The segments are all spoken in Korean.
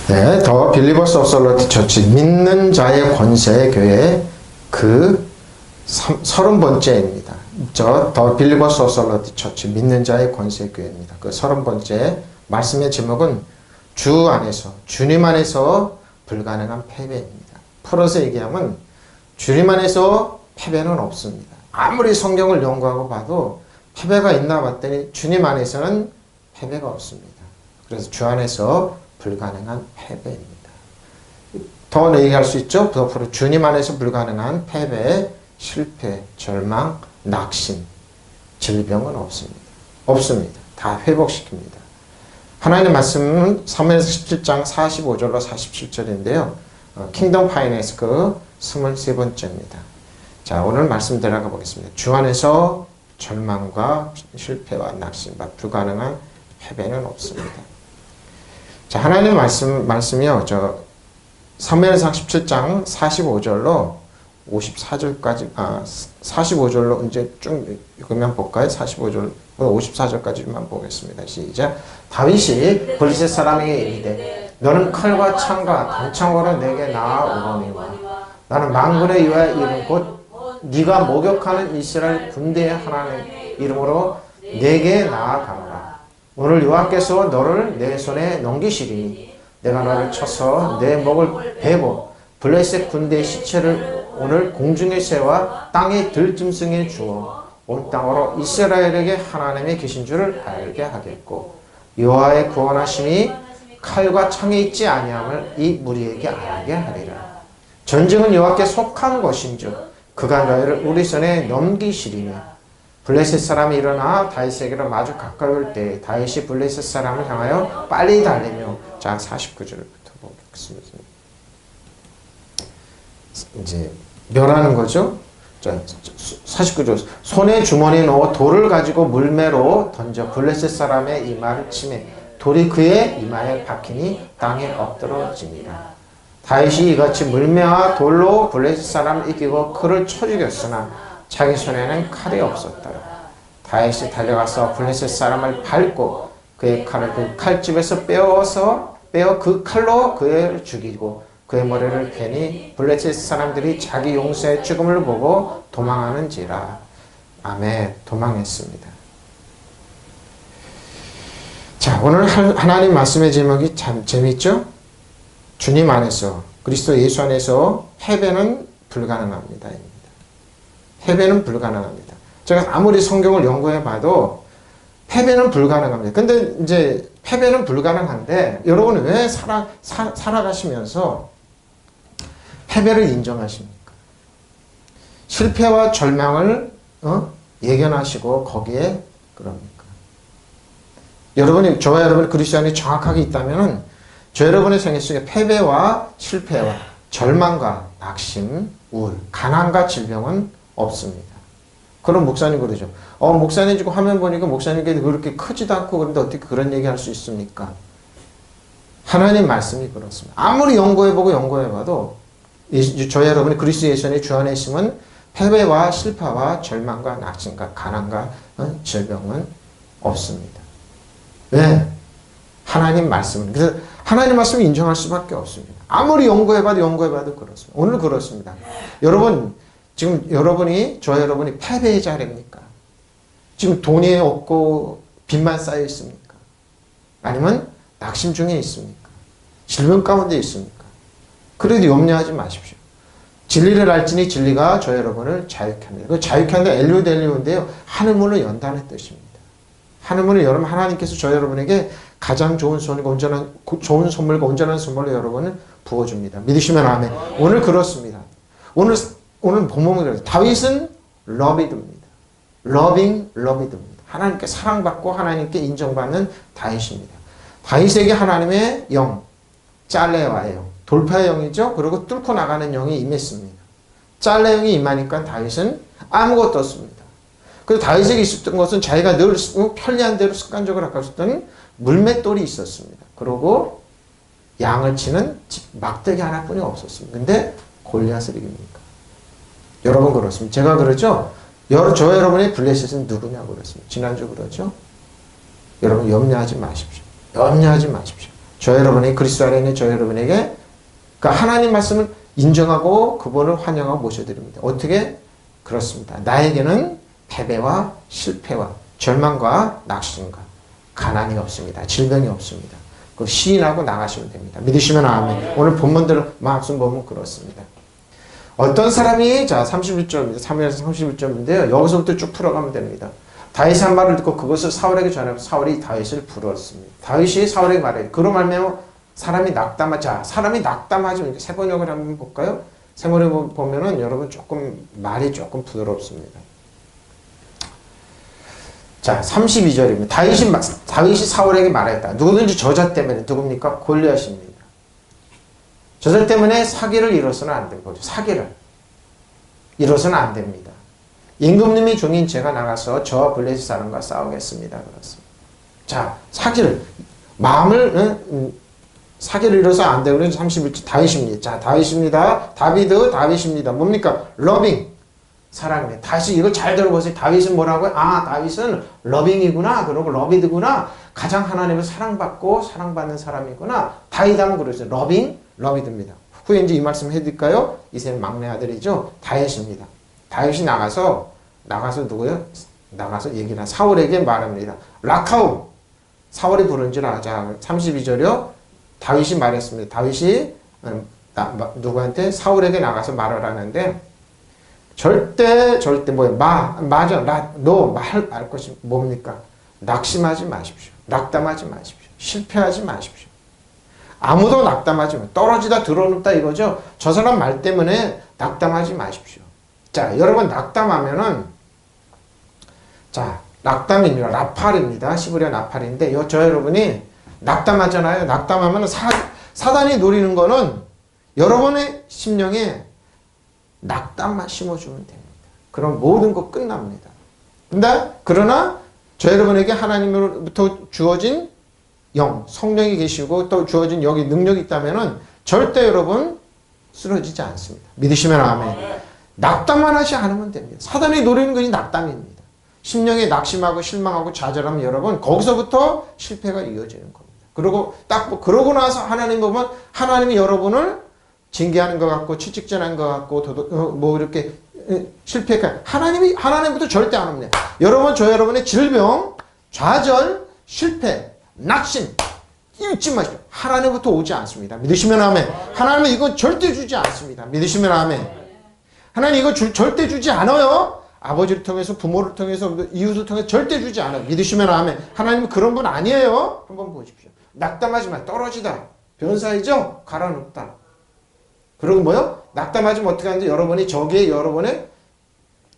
네, 더 빌리버스 어설러티 처치 믿는 자의 권세 교회 그 30번째입니다. 더 빌리버스 어설러티 처치 믿는 자의 권세 교회입니다. 그 30번째 말씀의 제목은 주 안에서 주님 안에서 불가능한 패배입니다. 풀어서 얘기하면 주님 안에서 패배는 없습니다. 아무리 성경을 연구하고 봐도 패배가 있나 봤더니 주님 안에서는 패배가 없습니다. 그래서 주 안에서 불가능한 패배입니다. 더 얘기할 수 있죠? 더 앞으로 주님 안에서 불가능한 패배, 실패, 절망, 낙심, 질병은 없습니다. 없습니다. 다 회복시킵니다. 하나님의 말씀은 사무엘서 17장 45절로 47절인데요. 킹덤 파이낸스 그 23번째입니다. 자, 오늘 말씀 들어가 보겠습니다. 주 안에서 절망과 실패와 낙심과 불가능한 패배는 없습니다. 자, 하나님의 말씀이요. 사무엘상 17장 45절로 54절까지, 45절로 이제 쭉 읽으면 볼까요? 45절, 54절까지만 보겠습니다. 시작. 다윗이 블레셋 사람에게 이르되 너는 칼과 창과 단창으로 내게 나아오거니와 나는 만군의 여호와의 이름 곧 네가 목욕하는 이스라엘 군대의 하나님의 이름으로 내게 나아가노라. 오늘 여호와께서 너를 내 손에 넘기시리니 내가 너를 쳐서 내 목을 베고 블레셋 군대의 시체를 오늘 공중의 새와 땅의 들짐승에 주어 온 땅으로 이스라엘에게 하나님이 계신 줄을 알게 하겠고 여호와의 구원하심이 칼과 창에 있지 아니함을 이 무리에게 알게 하리라. 전쟁은 여호와께 속한 것인즉 그가 너희를 우리 손에 넘기시리니 블레셋 사람이 일어나 다윗에게로 마주 가까이 올 때 다윗이 블레셋 사람을 향하여 빨리 달리며 자 49절부터 보겠습니다. 이제 멸하는 거죠. 자 49절 손에 주머니에 넣어 돌을 가지고 물매로 던져 블레셋 사람의 이마를 치매 돌이 그의 이마에 박히니 땅에 엎드러지니라. 다윗이 이같이 물매와 돌로 블레셋 사람을 이기고 그를 쳐 죽였으나 자기 손에는 칼이 없었다. 다윗이 달려가서 블레셋 사람을 밟고 그의 칼을 그 칼집에서 빼어 그 칼로 그를 죽이고 그의 머리를 베니 블레셋 사람들이 자기 용사의 죽음을 보고 도망하는지라. 아멘. 도망했습니다. 자, 오늘 하나님 말씀의 제목이 참 재밌죠? 주님 안에서 그리스도 예수 안에서 패배는 불가능합니다. 패배는 불가능합니다. 제가 아무리 성경을 연구해 봐도 패배는 불가능합니다. 근데 이제 패배는 불가능한데 여러분은 왜 살아가시면서 패배를 인정하십니까? 실패와 절망을 예견하시고 거기에 그럽니까? 여러분이 저와 여러분이 그리스도인이 정확하게 있다면은 저 여러분의 생애 속에 패배와 실패와 절망과 낙심, 우울, 가난과 질병은 없습니다. 그럼 목사님 그러죠. 목사님 지금 화면 보니까 목사님께 그렇게 크지도 않고 그런데 어떻게 그런 얘기 할 수 있습니까? 하나님 말씀이 그렇습니다. 아무리 연구해봐도 저 여러분이 그리스도 예수의 주 안에 있으면 패배와 실패와 절망과 낙심과 가난과 질병은 없습니다. 왜? 하나님 말씀. 그래서 하나님 말씀을 인정할 수밖에 없습니다. 아무리 연구해봐도 그렇습니다. 오늘 그렇습니다. 여러분 지금 저 여러분이 패배의 자리입니까? 지금 돈이 없고 빚만 쌓여 있습니까? 아니면 낙심 중에 있습니까? 질병 가운데 있습니까? 그래도 염려하지 마십시오. 진리를 알지니 진리가 저 여러분을 자유케 합니다. 그 자유케 하는 엘리오인데요. 하늘문을 연다는 뜻입니다. 하늘문을 열면 하나님께서 저 여러분에게 가장 좋은 좋은 선물과 온전한 선물을 여러분을 부어줍니다. 믿으시면 아멘. 오늘 그렇습니다. 오늘 본문이 그래요. 다윗은 러비드입니다. 러비드입니다. 하나님께 사랑받고 하나님께 인정받는 다윗입니다. 다윗에게 하나님의 영, 짤레와의 영, 돌파의 영이죠. 그리고 뚫고 나가는 영이 임했습니다. 짤레 영이 임하니까 다윗은 아무것도 없습니다. 그래서 다윗에게 있었던 것은 자기가 늘 편리한 대로 습관적으로 아까웠던 물맷돌이 있었습니다. 그리고 양을 치는 막대기 하나뿐이 없었습니다. 근데 골리앗을 이깁니까? 여러분 그렇습니다. 제가 그러죠. 저 여러분의 블레셋은 누구냐고 그랬습니다. 지난주 그러죠. 여러분 염려하지 마십시오. 저 여러분이 그리스도 안에 있는 저 여러분에게 그러니까 하나님 말씀을 인정하고 그분을 환영하고 모셔드립니다. 어떻게? 그렇습니다. 나에게는 패배와 실패와 절망과 낙심과 가난이 없습니다. 질병이 없습니다. 그 시인하고 나가시면 됩니다. 믿으시면 아멘. 오늘 본문들 말씀 보면 그렇습니다. 어떤 사람이 자 31절입니다. 3에서 31절인데요. 여기서부터 쭉 풀어가면 됩니다. 다윗이 한 말을 듣고 그것을 사울에게 전하면서 사울이 다윗을 부르었습니다. 다윗이 사울에게 말해요. 그로 말미암아 사람이 낙담하자. 사람이 낙담하지. 세번역을 한번 볼까요? 세번역 보면은 여러분 조금 말이 조금 부드럽습니다. 자 32절입니다. 다윗이 사울에게 말했다. 누구든지 저자 때문에 누굽니까? 골리앗입니다. 저자 때문에 사기를 이뤄서는 안 되는 거죠. 사기를 이뤄서는 안 됩니다. 임금님이 종인 제가 나가서 저와 블레셋 사람과 싸우겠습니다. 그렇습니다. 자, 사기를 사기를 이뤄서 안 되고 31절 다윗입니다. 자, 다윗입니다. 다윗입니다. 뭡니까? 러빙. 사랑입니다. 다시 이걸 잘 들어보세요. 다윗은 뭐라고요? 아, 다윗은 러빙이구나. 그러고 러비드구나. 가장 하나님을 사랑받고 사랑받는 사람이구나. 다윗하면 그러죠. 러비드입니다. 후에 이제 이 말씀 해드릴까요? 이세는 막내 아들이죠. 다윗입니다. 다윗이 나가서 누구요? 나가서 얘기나 사울에게 말합니다. 라카우 사울이 부른지라. 자 32절이요. 다윗이 말했습니다. 다윗이 누구한테? 사울에게 나가서 말을 하는데 절대 너 말 것이 뭡니까? 낙심하지 마십시오. 낙담하지 마십시오. 실패하지 마십시오. 아무도 낙담하지 마십시오. 떨어지다 드러눕다 이거죠. 저 사람 말 때문에 낙담하지 마십시오. 자, 여러분 낙담하면은 자, 낙담입니다. 나팔입니다. 시브리아 나팔인데 저 여러분이 낙담하잖아요. 낙담하면 사단이 노리는 거는 여러분의 심령에 낙담만 심어주면 됩니다. 그럼 모든 거 끝납니다. 근데 그러나 저 여러분에게 하나님으로부터 주어진 영, 성령이 계시고 또 주어진 여기 능력이 있다면은 절대 여러분 쓰러지지 않습니다. 믿으시면 아멘. 낙담만 하지 않으면 됩니다. 사단이 노리는 것이 낙담입니다. 심령에 낙심하고 실망하고 좌절하면 여러분 거기서부터 실패가 이어지는 겁니다. 그러고 나서 하나님 보면 하나님이 여러분을 징계하는 것 같고 취직전한 것 같고 이렇게 실패가 하나님부터 절대 안 합니다. 저 여러분의 질병, 좌절, 실패, 낙심 잊지 마십시오. 하나님부터 오지 않습니다. 믿으시면 아멘. 하나님은 이건 절대 주지 않습니다. 믿으시면 아멘. 하나님 이거 절대 주지 않아요. 아버지를 통해서 부모를 통해서 이웃을 통해서 절대 주지 않아요. 믿으시면 아멘. 하나님은 그런 분 아니에요. 한번 보십시오. 낙담하지 마. 떨어지다. 변사이죠? 가라앉다. 그리고 뭐요? 낙담하지면 어떻게 하는지 여러분이 저기에 여러분의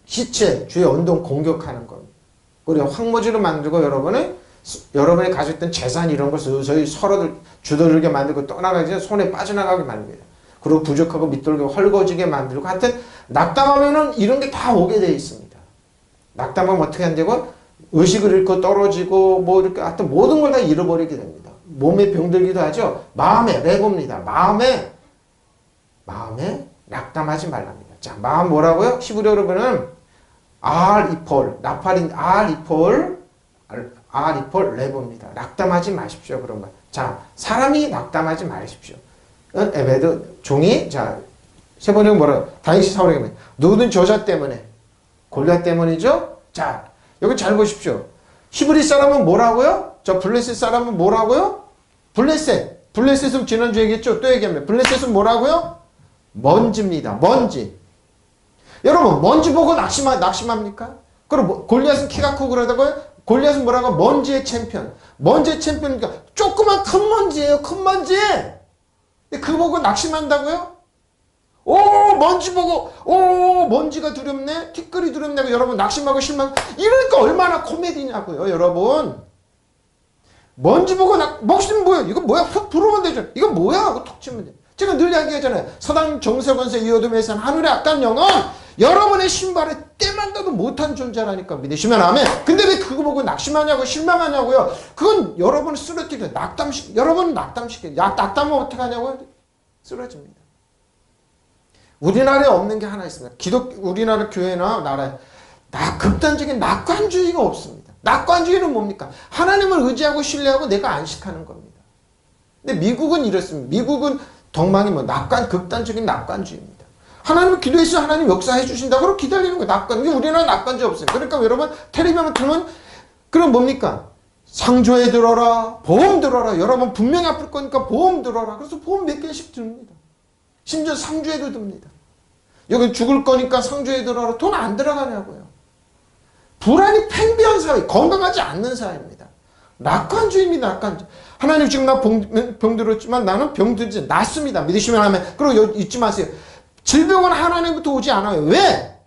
시체, 주의 언동 공격하는 겁니다. 그리고 황무지로 만들고 여러분이 가졌던 재산 이런 걸 서서히 서로 주저들게 만들고 떠나가지 손에 빠져나가게 만듭니다. 그리고 부족하고 밑돌고 헐거지게 만들고 하여튼 낙담하면은 이런 게 다 오게 되어 있습니다. 낙담하면 어떻게 한다고? 의식을 잃고 떨어지고 이렇게 하여튼 모든 걸 다 잃어버리게 됩니다. 몸에 병들기도 하죠. 마음에 레고입니다. 마음에 낙담하지 말랍니다. 자, 마음 뭐라고요? 히브리어로 보면 알이폴 나팔인 알이폴 레고입니다. 낙담하지 마십시오. 그런 말. 자, 사람이 낙담하지 마십시오. 에베드 종이 자 세번역 뭐라고? 다윗이 사울에게 말해요. 누구든 저자 때문에 골리앗 때문이죠. 자, 여기 잘 보십시오. 히브리 사람은 뭐라고요? 저 블레셋 사람은 뭐라고요? 블레셋은 지난주에 얘기했죠. 또 얘기하면 블레셋은 뭐라고요? 먼지입니다. 먼지. 여러분 먼지 보고 낙심합니까? 그럼 골리앗은 키가 크고 그러다고요? 골리앗은 뭐라고? 먼지의 챔피언. 먼지의 챔피언이니까 조그만 큰 먼지예요. 큰 먼지. 그 보고 낙심한다고요? 먼지 보고 먼지가 두렵네. 티끌이 두렵네. 여러분 낙심하고 실망. 이러니까 얼마나 코미디냐고요. 여러분. 먼지 보고 목숨 뭐야? 이거 뭐야? 훅 들어오면 되죠. 이거 뭐야? 하고 톡 치면 돼. 제가 늘 이야기하잖아요. 서당 정세권세 이어둠에선 하늘의 악한 영은 여러분의 신발에 때만 둬도 못한 존재라니까. 믿으시면 아멘. 근데 왜 그거 보고 낙심하냐고 실망하냐고요. 그건 여러분을 쓰러뜨려 여러분은 낙담시켜. 낙담하면 어떻게 하냐고요? 쓰러집니다. 우리나라에 없는 게 하나 있습니다. 우리나라 교회나 나라에 극단적인 낙관주의가 없습니다. 낙관주의는 뭡니까? 하나님을 의지하고 신뢰하고 내가 안식하는 겁니다. 근데 미국은 이렇습니다. 미국은 덕망이 뭐 극단적인 낙관주의입니다. 하나님 기도해서 하나님 역사해 주신다고 그러고 기다리는 거예요. 낙관. 우리는 낙관주의 없어요. 그러니까 여러분 텔레비전 틀면 그럼 뭡니까? 상조에 들어라. 보험 들어라. 여러분 분명히 아플 거니까 보험 들어라. 그래서 보험 몇 개씩 듭니다. 심지어 상조에도 듭니다. 여기 죽을 거니까 상조에 들어라. 돈 안 들어가냐고요. 불안이 팽배한 사회, 건강하지 않는 사회입니다. 낙관주의입니다. 낙관주의. 하나님 지금 나 병들었지만 나는 병들지 낫습니다. 믿으시면 하면. 그리고 잊지 마세요. 질병은 하나님부터 오지 않아요. 왜?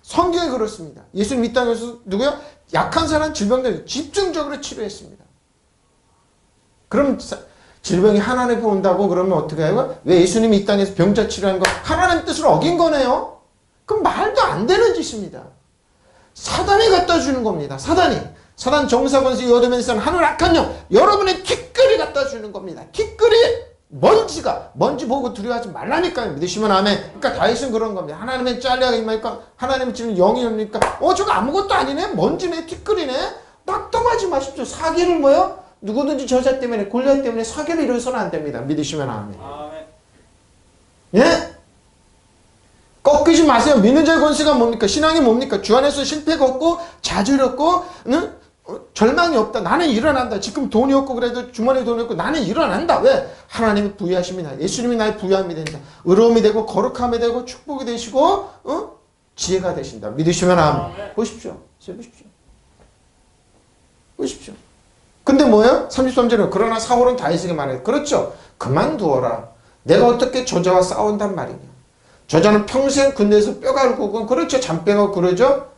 성경에 그렇습니다. 예수님 이 땅에서 누구요? 약한 사람 질병들 집중적으로 치료했습니다. 그럼 질병이 하나님에서 온다고 그러면 어떻게 해요? 왜 예수님이 이 땅에서 병자 치료한 거 하나님 뜻을 어긴 거네요? 그럼 말도 안 되는 짓입니다. 사단이 갖다 주는 겁니다. 사단 정사권세 여도면서 하늘 악한 영 여러분의 티끌이 갖다 주는 겁니다. 티끌이 먼지 보고 두려워하지 말라니까요. 믿으시면 아멘. 그러니까 다윗은 그런 겁니다. 하나님의 잘려가 임하니까 하나님 지금 영이 오니까 저거 아무것도 아니네. 먼지네 티끌이네. 낙담하지 마십시오. 사기를 뭐요? 누구든지 저자 때문에 골리앗 때문에 사기를 이루어서는 안 됩니다. 믿으시면 아멘. 예? 꺾이지 마세요. 믿는 자의 권세가 뭡니까? 신앙이 뭡니까? 주 안에서 실패가 없고 좌절이 없고 절망이 없다. 나는 일어난다. 지금 돈이 없고 그래도 주머니에 돈이 없고 나는 일어난다. 왜? 하나님이 부여하심이다. 예수님이 나의 부여함이 된다. 의로움이 되고 거룩함이 되고 축복이 되시고 지혜가 되신다. 믿으시면 아멘. 보십시오. 보십시오. 근데 뭐예요? 33절은 그러나 사울은 다윗에게 말해요. 그렇죠. 그만두어라. 내가 어떻게 저자와 싸운단 말이냐. 저자는 평생 군대에서 뼈가 굵고 그렇죠. 잔뼈가 그러죠.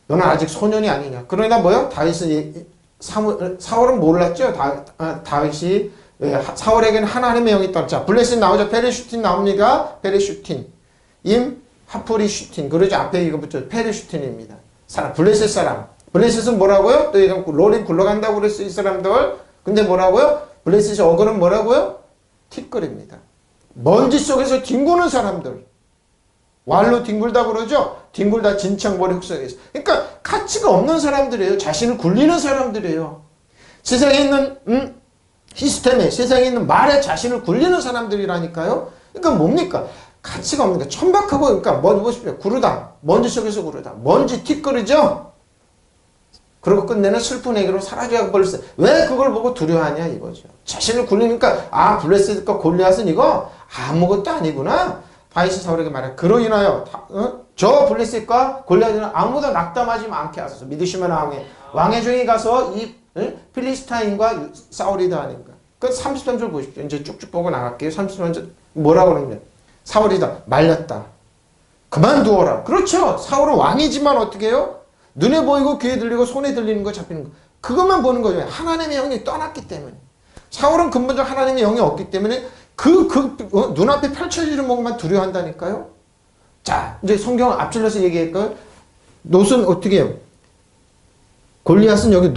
너는 아직 소년이 아니냐. 그러나 뭐요? 다윗은 사울은 몰랐죠. 다윗이 사울에게는 하나님의 영이 있다. 자, 블레셋 나오죠. 페레슈틴 나옵니다. 페레슈틴. 하프리슈틴. 그러죠. 앞에 이거 붙죠. 페레슈틴입니다. 블레셋 사람. 블레셋은 뭐라고요? 또 이거 롤이 굴러간다고 그랬어요. 이 사람들. 근데 뭐라고요? 블레셋의 어근은 뭐라고요? 티끌입니다. 먼지 속에서 뒹구는 사람들. 왈로 뒹굴다 그러죠? 뒹굴다 진창머리 흑석에서. 그러니까 가치가 없는 사람들이에요. 자신을 굴리는 사람들이에요. 세상에 있는 시스템에 세상에 있는 말에 자신을 굴리는 사람들이라니까요. 그러니까 뭡니까? 가치가 없는 거. 천박하고 그러니까 먼지 보십시오. 구르다. 먼지 속에서 구르다. 먼지 티끌이죠? 그리고 끝내는 슬픈 얘기로 사라져야 버렸어요. 왜 그걸 보고 두려워하냐 이거죠. 자신을 굴리니까 블레셋과 골리앗은 이거 아무것도 아니구나. 다윗이 사울에게 말해. 그로 인하여 저 블레셋과 골리앗은 아무도 낙담하지 않게 하소서. 믿으시면 왕의 종이 가서 이 필리스타인과 사울이다 아닌가. 그 33절 보십시오. 이제 쭉쭉 보고 나갈게요. 33절 뭐라고 그러냐. 사울이다. 말렸다. 그만두어라. 그렇죠. 사울은 왕이지만 어떻게 해요? 눈에 보이고 귀에 들리고 손에 들리는 거 잡히는 거. 그것만 보는 거죠. 하나님의 영이 떠났기 때문에. 사울은 근본적으로 하나님의 영이 없기 때문에 눈앞에 펼쳐지는 것만 두려워한다니까요. 자, 이제 성경 앞질러서 얘기할까요? 놋은 어떻게 해요? 골리앗은 여기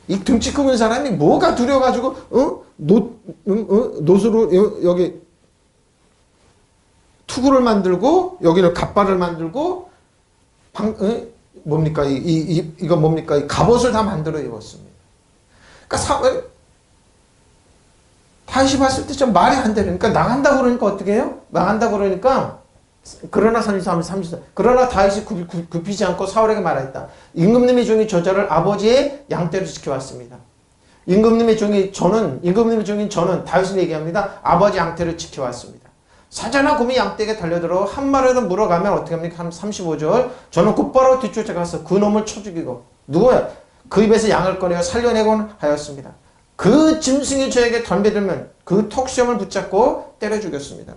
이 등치 크는 사람이 뭐가 두려워가지고, 놋으로 여기 투구를 만들고, 여기는 갓발을 만들고, 뭡니까? 이거 뭡니까? 이 갑옷을 다 만들어 입었습니다. 그러니까 다시 봤을 때 좀 말이 안 되는. 그러니까 나간다고 그러니까 어떻게 해요? 나간다고 그러니까 그러나 33 그러나 다윗이 굽히지 않고 사울에게 말하였다. 임금님의 종이 저자를 아버지의 양떼로 지켜왔습니다. 임금님의 종인 저는 다윗을 얘기합니다. 아버지 양떼를 지켜왔습니다. 사자나 곰이 양떼에게 달려들어 한 마리를 물어가면 어떻게 합니까? 35절 저는 곧바로 뒤쫓아가서 그 놈을 쳐 죽이고 누구야? 그 입에서 양을 꺼내어 살려내곤 하였습니다. 그 짐승이 저에게 덤벼들면 그 턱수염을 붙잡고 때려 죽였습니다.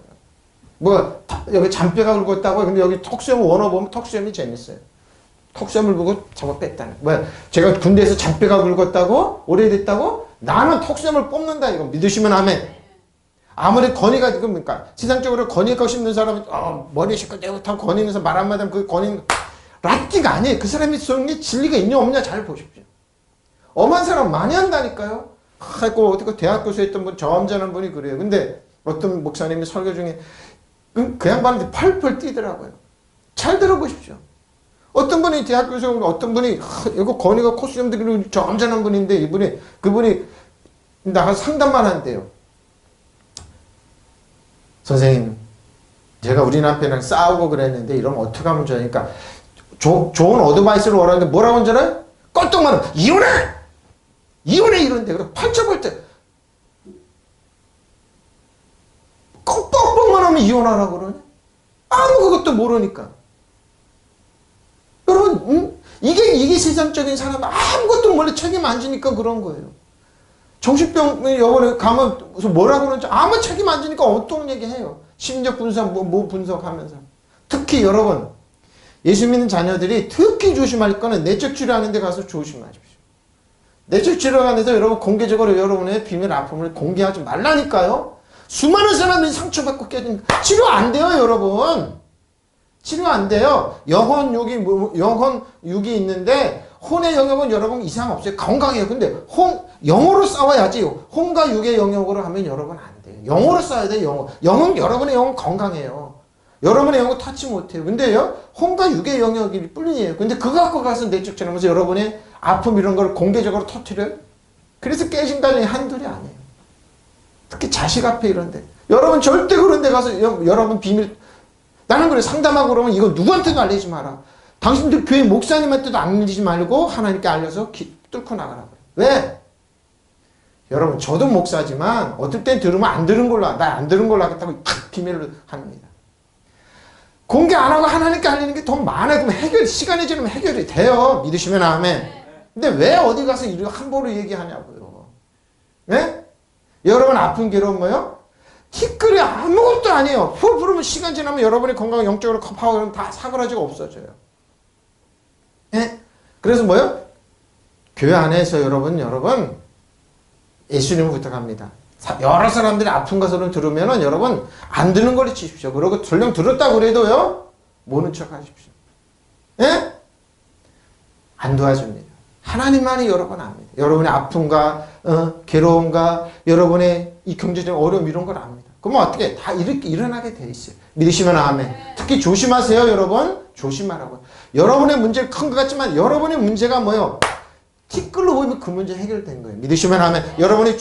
여기 잔뼈가 굵었다고. 근데 여기 턱수염 원어 보면 턱수염이 재밌어요. 턱수염을 보고 잡아 뺐다는. 제가 군대에서 잔뼈가 굵었다고? 오래됐다고? 나는 턱수염을 뽑는다. 이거 믿으시면 아멘. 아무리 건의가 그러니까 세상적으로 건의가 싶는 사람은 머리에 시끌대고 건의면서 말 한마디 하면 그 건의 라띠가 아니에요. 그 사람이 속에 진리가 있냐 없냐 잘 보십시오. 엄한 사람 많이 한다니까요. 어떻게 대학 교수에 있던 분, 저음자는 분이 그래요. 근데 어떤 목사님이 설교 중에 그 양반한테 펄펄 뛰더라고요. 잘 들어보십시오. 어떤 분이 대학 교수, 어떤 분이 이거 건의가 코수염 들이고 저음자는 분인데 그분이 나가서 상담만 한대요. 선생님, 제가 우리 남편이랑 싸우고 그랬는데 이러면 어떻게 하면 좋으니까 좋은 어드바이스를 원하는데 뭐라고 하는 줄 알아요? 껄떡만 하면 이혼해! 이혼해! 이런데 그래 팔쳐볼 때 꺽뻑뻑만 하면 이혼하라고 그러네? 아무것도 모르니까. 여러분, 이게 세상적인 사람 아무것도 몰래 책임 안 지니까 그런 거예요. 정신병 여번에 가면 뭐라고 그러는지 아무 책임 안 지니까 어떤 얘기 해요. 심리적 분석, 뭐 분석하면서. 특히 여러분, 예수 믿는 자녀들이 특히 조심할 거는 내적 치료하는 데 가서 조심하십시오. 내적 치료하는 데서 여러분 공개적으로 여러분의 비밀 아픔을 공개하지 말라니까요. 수많은 사람들이 상처받고 깨진 치료 안 돼요, 여러분. 치료 안 돼요. 영혼 육이 있는데 혼의 영역은 여러분 이상 없어요. 건강해요. 근데 영으로 싸워야지. 혼과 육의 영역으로 하면 여러분 안 돼요. 영으로 싸워야 돼요. 여러분의 영은 건강해요. 여러분의 영은 터치 못해요. 근데요, 혼과 육의 영역이 뿐이에요. 근데 그거 갖고 가서 내적 치료하면서 여러분의 아픔 이런 걸 공개적으로 터뜨려요. 그래서 깨진다는 한둘이 아니에요. 특히 자식 앞에 이런데. 여러분 절대 그런 데 가서 여러분 비밀, 나는 그래 상담하고 그러면 이거 누구한테도 알리지 마라. 당신들 교회 목사님한테도 알리지 말고 하나님께 알려서 뚫고 나가라. 왜? 여러분 저도 목사지만 어떨 땐 들으면 안 들은 걸로 나 안 들은 걸로 하겠다고 탁 비밀로 합니다. 공개 안 하고 하나님께 알리는 게 더 많아요. 그럼 시간이 지나면 해결이 돼요. 믿으시면 아멘. 근데 왜 어디 가서 이렇게 함부로 얘기하냐고요. 네? 여러분 아픈 괴로움 뭐요? 티끌이 아무것도 아니에요. 부르면 시간 지나면 여러분의 건강 영적으로 컵하고 다 사그라지고 없어져요. 예? 그래서 뭐요? 교회 안에서 여러분 예수님을 부탁합니다. 여러 사람들이 아픈 것을 들으면은 여러분 안 듣는 걸 치십시오. 그리고 설령 들었다고 그래도요 모른 척 하십시오. 예? 안 도와줍니다. 하나님만이 여러분 압니다. 여러분의 아픔과 괴로움과 여러분의 이 경제적 어려움 이런 걸 압니다. 그러면 어떻게 다 이렇게 일어나게 돼 있어요. 믿으시면 아멘. 특히 조심하세요, 여러분. 조심하라고. 여러분의 문제는 큰 것 같지만 여러분의 문제가 뭐요? 티끌로 보이면 그 문제 해결된 거예요. 믿으시면 아멘. 여러분의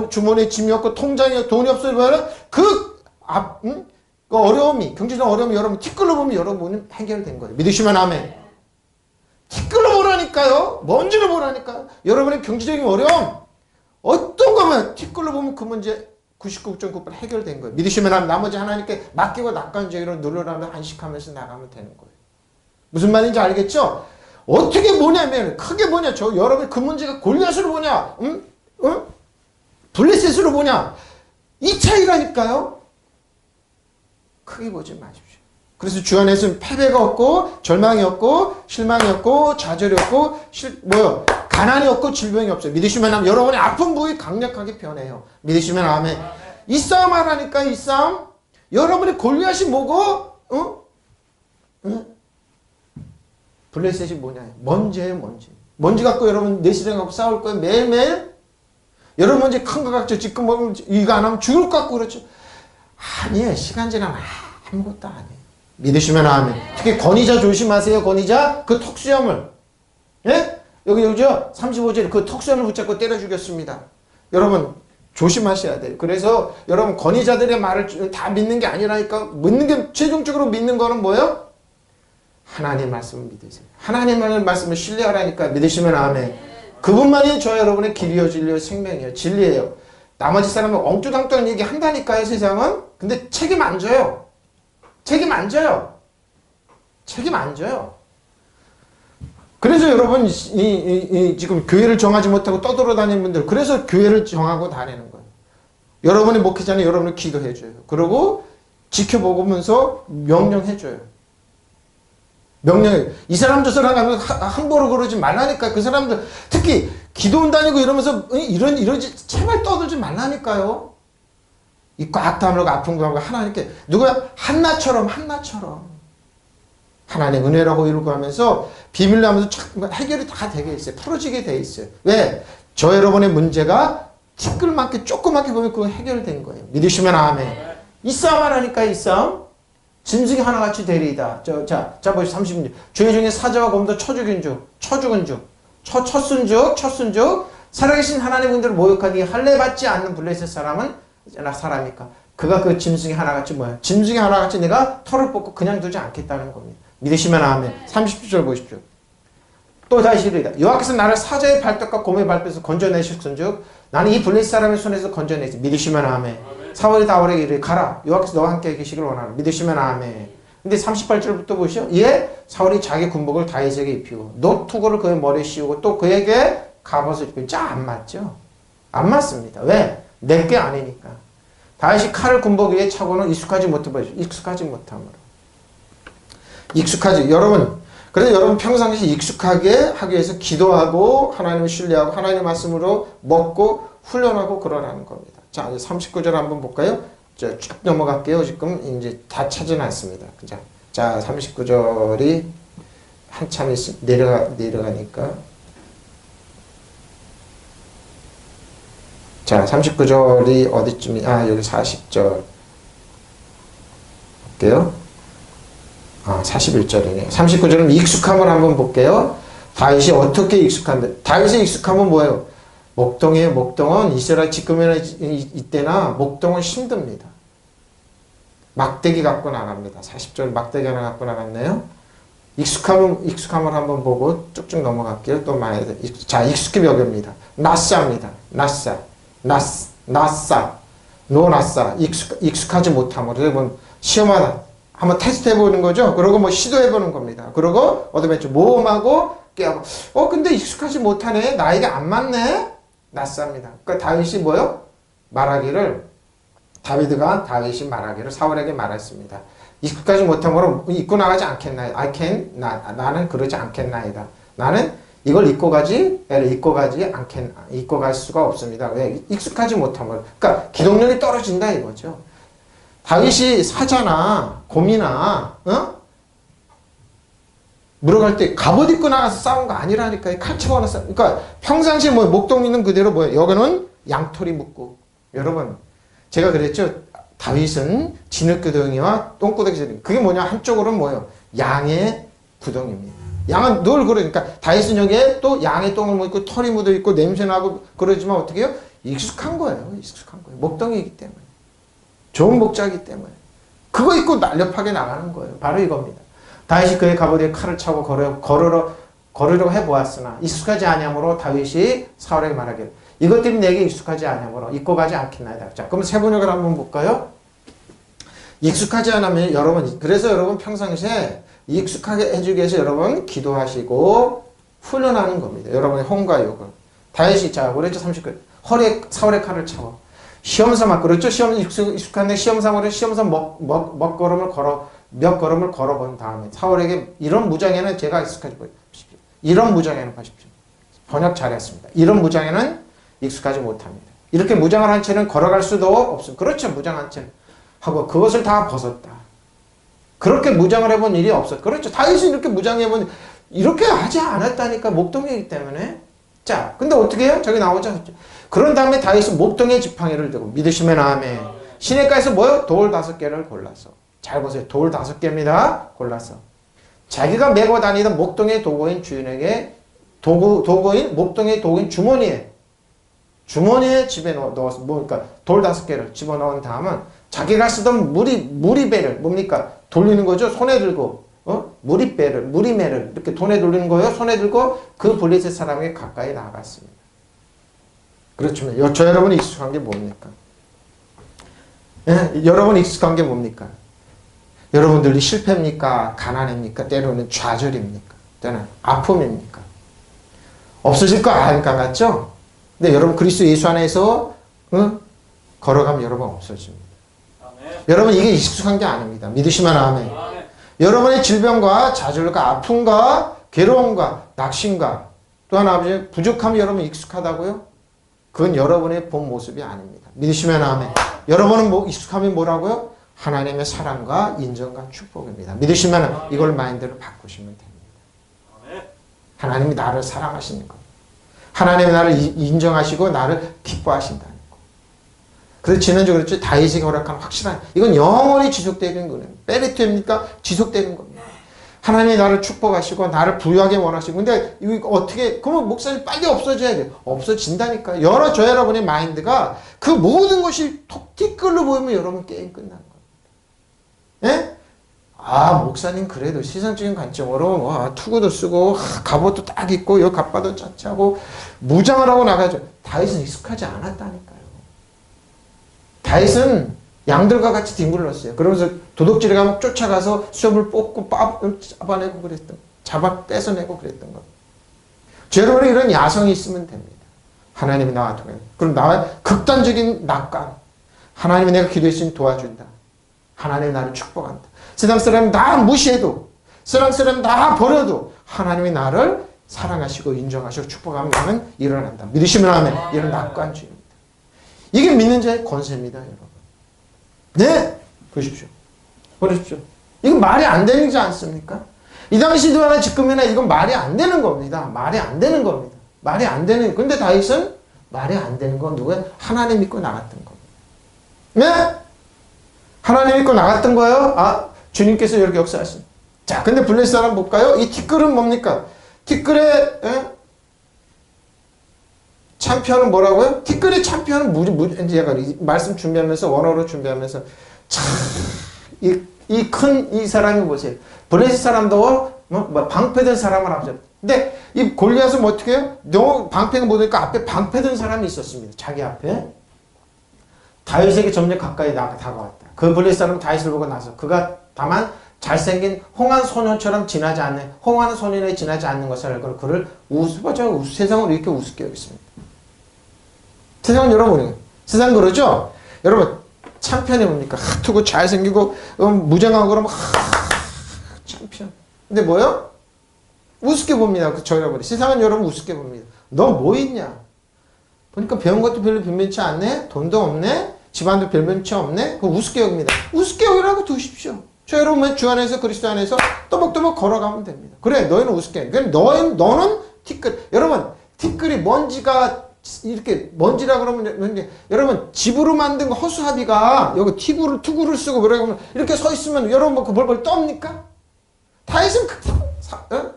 주머니에 짐이 없고 통장에 돈이 없어요. 그 어려움이, 경제적 어려움이 여러분 티끌로 보면 여러분은 해결된 거예요. 믿으시면 아멘. 티끌로 보라니까요. 뭔지를 보라니까요. 여러분의 경제적인 어려움 어떤 거면 티끌로 보면 그 문제 99.9% 해결된 거예요. 믿으시면 하면 나머지 하나님께 맡기고 낙관적으로 누르라면 안식하면서 나가면 되는 거예요. 무슨 말인지 알겠죠? 어떻게 보냐면 크게 보냐. 여러분 그 문제가 골리앗으로 보냐 블레셋으로 보냐 이 차이라니까요. 크게 보지 마십시오. 그래서 주 안에서는 패배가 없고 절망이 없고 실망이 없고 좌절이 없고 가난이 없고 질병이 없어요. 믿으시면 하면 여러분의 아픈 부위 강력하게 변해요. 믿으시면 아멘. 이 싸움 하라니까. 이 싸움 여러분의 골리앗이 뭐고 블레셋이 뭐냐. 먼지예요. 먼지 갖고 여러분 내시경 갖고 싸울 거예요. 매일매일. 여러분 먼지 큰 거 갖죠. 지금 뭐 이거 안 하면 죽을 것 같고 그렇죠. 아니에요. 시간 지나면 아무것도 아니에요. 믿으시면 아멘. 특히 권위자 조심하세요. 권위자 그 턱수염을 여기죠. 35절 그 턱수염을 붙잡고 때려 죽였습니다. 여러분 조심하셔야 돼요. 그래서 여러분 권위자들의 말을 다 믿는 게 아니라니까. 믿는 게 최종적으로 믿는 거는 뭐예요? 하나님 말씀을 믿으세요. 하나님 말씀을 신뢰하라니까. 믿으시면 아멘. 그분만이 저 여러분의 길이요 진리요 생명이에요. 진리예요. 나머지 사람은 엉뚱당뚱한 얘기 한다니까요. 세상은. 근데 책임 안 져요. 책임 안 져요. 그래서 여러분 지금 교회를 정하지 못하고 떠돌아다니는 분들 그래서 교회를 정하고 다니는 거예요. 여러분이 목회자는 여러분을 기도해줘요. 그리고 지켜보면서 명령해줘요. 이 사람 저 사람 하면 함부로 그러지 말라니까. 그 사람들 특히 기도원 다니고 이러면서 이러지 제발 떠들지 말라니까요. 이 꽉 다물고 아픈 거 하고 하나님께 누구야? 한나처럼 하나님 은혜라고 이러고 하면서 비밀로 하면서 해결이 다 되게 있어요. 풀어지게 돼 있어요. 왜? 저 여러분의 문제가 티끌만큼 조그맣게 보면 그거 해결된 거예요. 믿으시면 아멘. 이 싸움 하라니까. 이 싸움 짐승이 하나같이 되리이다. 자 보시죠. 30절 죄 중에 사자와 곰도 쳐죽은 중 살아계신 하나님 분들을 모욕하니 할례 받지 않는 블레셋 사람은 사람이니까 그가 그 짐승이 하나같이 뭐야? 짐승이 하나같이 내가 털을 뽑고 그냥 두지 않겠다는 겁니다. 믿으시면 아멘. 30절 보십시오. 또 다시 이르리다. 여호와께서 나를 사자의 발톱과 곰의 발톱에서 건져내셨은즉 나는 이 블레셋 사람의 손에서 건져내지. 믿으시면 아멘. 사울이 다윗에게 이르되 가라. 여호와께서 너와 함께 계시기를 원하노라. 믿으시면 아멘. 근데 38절부터 보시오. 이에 사울이 자기 군복을 다윗에게 입히고 노투구를 그의 머리에 씌우고 또 그에게 갑옷을 입히고. 짜 안 맞죠? 안 맞습니다. 왜? 내게 아니니까. 다윗이 칼을 군복 위에 차고는 익숙하지 못함으로. 여러분, 그래서 여러분 평상시 익숙하게 하기 위해서 기도하고 하나님을 신뢰하고 하나님의 말씀으로 먹고 훈련하고 그러라는 겁니다. 자, 이제 39절 한번 볼까요? 쭉 넘어갈게요. 지금 이제 다 차진 않습니다. 그죠? 자, 39절이 한참 내려가니까. 자, 39절이 어디쯤이, 여기 40절. 볼게요. 41절이네요. 39절은 익숙함을 한번 볼게요. 다윗이 어떻게 익숙한데? 다윗의 익숙함은 뭐예요? 목동이에요. 목동은 이스라엘 지금이나 이때나 목동은 힘듭니다. 막대기 갖고 나갑니다. 40절 막대기 하나 갖고 나갔네요. 익숙함을 한번 보고 쭉쭉 넘어갈게요. 또 많이. 자, 익숙히 벽입니다. 낯사입니다. 낯사. 노낯사. 익숙하지 못함으로. 여러분, 시험하다. 한번 테스트 해보는 거죠. 그리고 뭐 시도해보는 겁니다. 그리고 어드벤처 모험하고 깨하고 근데 익숙하지 못하네. 나에게 안 맞네. 낯쌉니다. 그러니까 다윗이 뭐요? 다윗이 말하기를 사울에게 말했습니다. 익숙하지 못함으로 입고 나가지 않겠나이다. 나는 그러지 않겠나이다. 나는 이걸 입고 갈 수가 없습니다. 왜? 익숙하지 못함으로. 그러니까 기동력이 떨어진다 이거죠. 다윗이 사자나 곰이나 물어갈 때 갑옷 입고 나가서 싸운 거 아니라니까요. 칼 차고 나서. 그러니까 평상시에 뭐 목동 있는 그대로 뭐예요. 여기는 양털이 묶고. 여러분 제가 그랬죠. 다윗은 진흙구덩이와 똥구덩이. 그게 뭐냐. 한쪽으로는 뭐예요. 양의 구덩이입니다. 양은 늘 그러니까 다윗은 여기에 또 양의 똥을 묻고 털이 묻어 있고 냄새나고 그러지만 어떻게 해요? 익숙한 거예요. 목덩이이기 때문에. 좋은 목자이기 때문에. 그거 입고 날렵하게 나가는 거예요. 바로 이겁니다. 다윗이 그의 갑옷에 칼을 차고 걸으려고 해보았으나 익숙하지 아니하므로 다윗이 사울에게 말하기를 이것들이 내게 익숙하지 아니하므로 입고 가지 않겠나이다. 자, 그럼 세번역을 한번 볼까요? 익숙하지 않으면 그래서 여러분 평상시에 익숙하게 해주기 위해서 여러분 기도하시고 훈련하는 겁니다. 여러분의 혼과 욕을. 다윗이 그랬죠. 39. 허리에 사울의 칼을 차고 시험삼아 그렇죠. 익숙한데 시험삼으로 몇 걸음을 걸어본 다음에 사울에게 이런 무장에는 제가 익숙하지 보십시오. 이런 무장에는 보십시오. 번역 잘했습니다. 이런 무장에는 익숙하지 못합니다. 이렇게 무장을 한 채는 걸어갈 수도 없습니다. 그렇죠. 무장 한 채는 하고 그것을 다 벗었다. 그렇게 무장을 해본 일이 없었다. 그렇죠. 다윗이 이렇게 무장해본 이렇게 하지 않았다니까. 목동이기 때문에. 자, 근데 어떻게 해요? 저기 나오죠. 그런 다음에 다윗은 목동에 지팡이를 들고 믿으시면 아멘. 시냇가에서 뭐요? 돌 5개를 골라서. 잘 보세요. 돌 5개입니다. 골라서. 자기가 메고 다니던 목동의 도구인 주인에게 목동의 도구인 주머니에 집에 넣어서 그러니까 돌 5개를 집어넣은 다음은 자기가 쓰던 무리배를 뭡니까? 돌리는 거죠. 손에 들고 무리매를 이렇게 돈에 돌리는 거예요. 손에 들고 그 블레셋 사람에게 가까이 나아갔습니다. 그렇죠. 저 여러분이 익숙한 게 뭡니까? 예? 여러분 익숙한 게 뭡니까? 여러분들이 실패입니까? 가난입니까? 때로는 좌절입니까? 때로는 아픔입니까? 없어질 거 아닐까 같죠? 근데 여러분 그리스도 예수 안에서 걸어가면 여러분 없어집니다. 아멘. 여러분 이게 익숙한 게 아닙니다. 믿으시면 아멘. 아멘. 여러분의 질병과 좌절과 아픔과 괴로움과 낙심과 또 하나 아버지 부족함이 여러분 익숙하다고요? 그건 여러분의 본 모습이 아닙니다. 믿으시면 아멘. 여러분은 익숙함이 뭐라고요? 하나님의 사랑과 인정과 축복입니다. 믿으시면 이걸 마인드를 바꾸시면 됩니다. 하나님이 나를 사랑하시는 것. 하나님이 나를 인정하시고 나를 기뻐하신다는 것. 그래서 지난주에 그랬죠. 다윗에게 허락한 확실한 이건 영원히 지속되는 거예요. 페리트입니까? 지속되는 겁니다. 하나님이 나를 축복하시고 나를 부유하게 원하시고 근데 이거 어떻게 그러면 목사님 빨리 없어져야 돼요. 없어진다니까요. 저 여러분의 마인드가 그 모든 것이 티끌로 보이면 여러분 게임 끝나는 거예요. 예? 목사님 그래도 세상적인 관점으로 투구도 쓰고 갑옷도 딱 입고 여기 갑바도 짜치하고 무장을 하고 나가죠. 다윗은 익숙하지 않았다니까요. 다윗은 양들과 같이 뒹굴렀어요. 그러면서 도둑질에 가면 쫓아가서 수염을 뽑고 잡아내고 그랬던, 뺏어내고 그랬던 것. 여러분이 이런 야성이 있으면 됩니다. 하나님이 나와 통해. 그럼 나와 극단적인 낙관. 하나님이 내가 기도했으니 도와준다. 하나님이 나를 축복한다. 세상 사람 다 무시해도, 세상 사람 다 버려도 하나님이 나를 사랑하시고 인정하시고 축복하면 나는 일어난다. 믿으시면 하면 이런 낙관주의입니다. 이게 믿는 자의 권세입니다, 여러분. 네, 보십시오. 보십시오. 이건 말이 안 되지 않습니까? 이 당시도 하나 지금이나 이건 말이 안 되는 겁니다. 말이 안 되는 겁니다. 말이 안 되는. 근데 다윗은 말이 안 되는 건 누구야? 하나님 믿고 나갔던 겁니다. 네? 하나님 믿고 나갔던 거예요. 주님께서 이렇게 역사하신. 자, 근데 블레셋 사람 볼까요? 이 티끌은 뭡니까? 티끌의 참편은 뭐라고요? 티끌의 참편은 제가 말씀 준비하면서 원어로 준비하면서 참 이 큰 사람이 보세요. 블레셋 사람도 방패든 사람을 앞서. 근데 이 골리앗은 뭐 어떻게 해요? 너무 방패가 못 오니까 앞에 방패든 사람이 있었습니다. 자기 앞에. 다윗에게 점점 가까이 다가왔다. 그 블레셋 사람은 다윗을 보고 나서 그가 다만 잘생긴 홍한 소년처럼 지나지 않는 홍한 소년에 지나지 않는 것을 알고 그를 세상을 이렇게 우습게 여겼습니다. 세상은 여러분 세상 그러죠? 여러분 참편이 뭡니까? 투고 잘생기고 무장하고 그러면 참편. 근데 뭐요? 우습게 봅니다. 저 여러분이 세상은 여러분 우습게 봅니다. 너 뭐 있냐? 보니까 배운 것도 별로 변변치 않네. 돈도 없네. 집안도 별변치 없네. 그거 우습게 여깁니다. 우습게 여기라고 두십시오. 저 여러분 주 안에서 그리스도 안에서 또박또박 걸어가면 됩니다. 그래 너희는 우습게. 너는 티끌. 여러분 티끌이 먼지가 이렇게 먼지라 그러면 여러분 집으로 만든 거 허수아비가 여기 투구를 쓰고 그러면 이렇게 서 있으면 여러분 뭐 그 벌벌 떱니까? 다윗은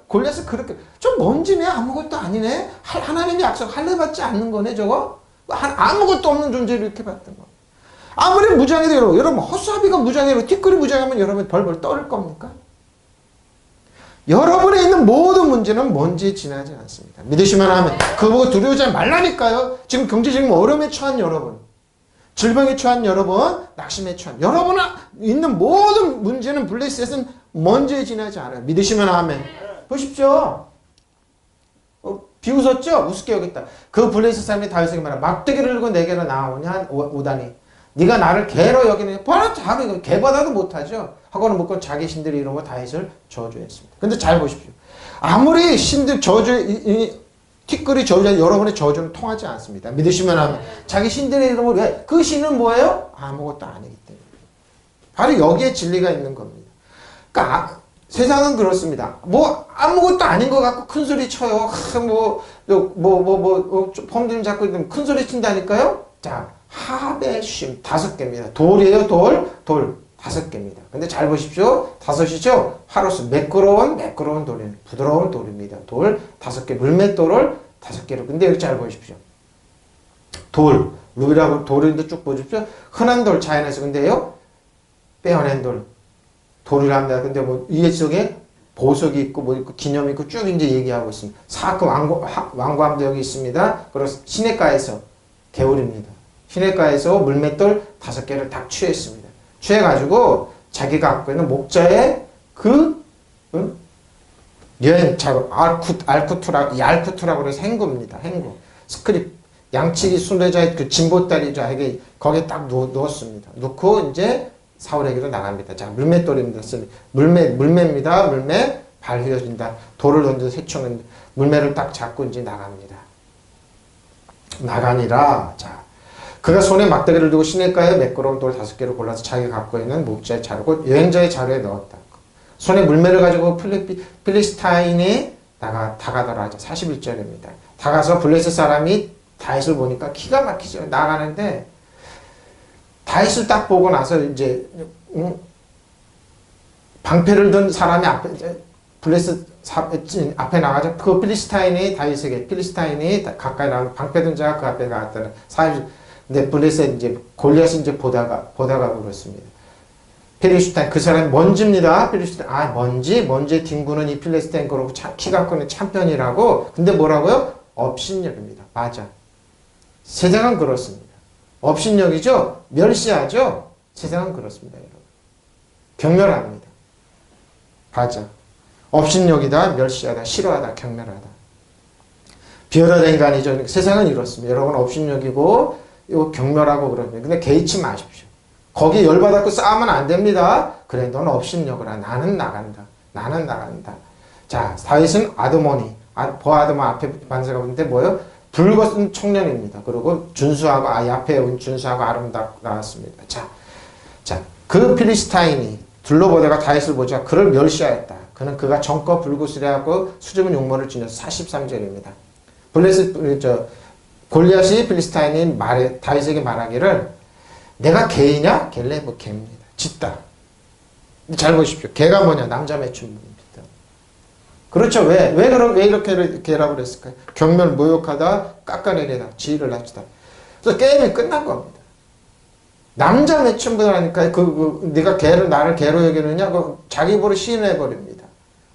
골리앗은 그렇게 좀 먼지네 아무것도 아니네 하나님이 약속 할례 받지 않는 거네 저거 아무것도 없는 존재를 이렇게 봤던 거. 아무리 무장해도 여러분 허수아비가 무장해도 티끌이 무장하면 여러분 벌벌 떨 겁니까? 여러분에 있는 모든 문제는 먼지에 지나지 않습니다. 믿으시면 하면 그거 보고 두려워하지 말라니까요. 지금 경제적인 어려움에 처한 여러분, 질병에 처한 여러분, 낙심에 처한 여러분에 있는 모든 문제는 블레셋은 먼지에 지나지 않아요. 믿으시면 하면 보십시오. 비웃었죠? 우습게 여겼다. 그 블레셋 사람이 다윗에게 말하 막대기를 들고 내게로 나오냐 오다니 네가 나를 개로 여기는 바로 개보다도 못하죠. 하고는 묻고 자기 신들이 이런 거 다윗을 저주했습니다. 근데 잘 보십시오. 아무리 신들 티끌이 저주해 여러분의 저주는 통하지 않습니다. 믿으시면 하면 자기 신들의 이름을 왜? 그 신은 뭐예요? 아무것도 아니기 때문에. 바로 여기에 진리가 있는 겁니다. 그러니까 세상은 그렇습니다. 뭐 아무것도 아닌 것 같고 큰 소리 쳐요. 폼들 잡고 큰 소리 친다니까요. 자, 하베심 5개입니다. 돌이에요, 돌 5개입니다. 근데 잘 보십시오. 5이죠? 하로스 매끄러운 돌입니다. 부드러운 돌입니다. 돌 5개, 물맷돌을 5개로. 근데 여기 잘 보십시오. 돌, 루비라고 돌인데 쭉 보십시오. 흔한 돌 자연에서 근데요, 빼어낸 돌이랍니다. 근데 뭐 이 속에 보석이 있고 뭐 있고 기념이 있고 쭉 이제 얘기하고 있습니다. 사악한 왕관도 여기 있습니다. 그리고 시냇가에서 개울입니다. 시냇가에서 물맷돌 5개를 딱 취했습니다. 취해가지고 자기가 갖고 있는 목자의 여행차로 얄쿠투라고 해서 행구입니다. 행구. 스크립 양치기 순례자의 그 진보다리자에게 거기에 딱 누웠습니다. 놓고 이제 사울에게로 나갑니다. 자, 물맷돌입니다. 물매입니다. 물매 발 휘어진다. 돌을 던져서 세총은 물매를 딱 잡고 이제 나갑니다. 나가니라. 자, 그가 손에 막대기를 들고 시냇가에 매끄러운 돌 5개를 골라서 자기가 갖고 있는 목자의 자루고 여행자의 자루에 넣었다. 손에 물매를 가지고 필리스타인이 다가더라. 41절입니다. 다가서 블레셋 사람이 다윗을 보니까 기가 막히죠. 나가는데 다윗을 딱 보고 나서 이제 방패를 든 사람이 앞에 이제 블레셋 앞에 나가자. 그 필리스타인이 다윗에게 필리스타인이 가까이 나오는 방패든 자가 그 앞에 나갔다는 근데 블레셋 이제 골리앗이 이제 보다가 그렇습니다. 필리스타인 그 사람이 먼지입니다. 필리스타인 먼지의 딩구는 이 필리스타인 그러고 키가 크는 참편이라고. 근데 뭐라고요? 업신여깁니다. 맞아. 세상은 그렇습니다. 업신여기죠. 멸시하죠. 세상은 그렇습니다, 여러분. 경멸합니다. 맞아. 업신여기다, 멸시하다, 싫어하다, 경멸하다. 비열하다 인간이죠. 세상은 이렇습니다. 여러분 업신여기고 경멸하고 그럽니다. 근데 개의치 마십시오. 거기 열받았고 싸우면 안 됩니다. 그래, 넌 업신여거라. 나는 나간다. 자, 다윗은 아드모니, 보아드모 앞에 반세가 보는데 뭐예요? 붉은 청년입니다. 그리고 준수하고 앞에 준수하고 아름답습니다. 자, 그 필리스타인이 둘러보다가 다윗을 보자 그를 멸시하였다. 그가 정껏 불구스레하고 수줍은 용모를 지녀서 43절입니다. 골리앗이 필리스타인이 다윗에게 말하기를 내가 개이냐? 개래 뭐 개입니다. 짖다. 잘 보십시오. 개가 뭐냐? 남자 매춘부입니다. 그렇죠. 왜 이렇게 개라고 그랬을까요? 경멸 모욕하다, 깎아내리다, 지위를 낮추다. 그래서 게임이 끝난 겁니다. 남자 매춘부라니까 네가 나를 개로 여기느냐? 자기 입으로 시인해 버립니다.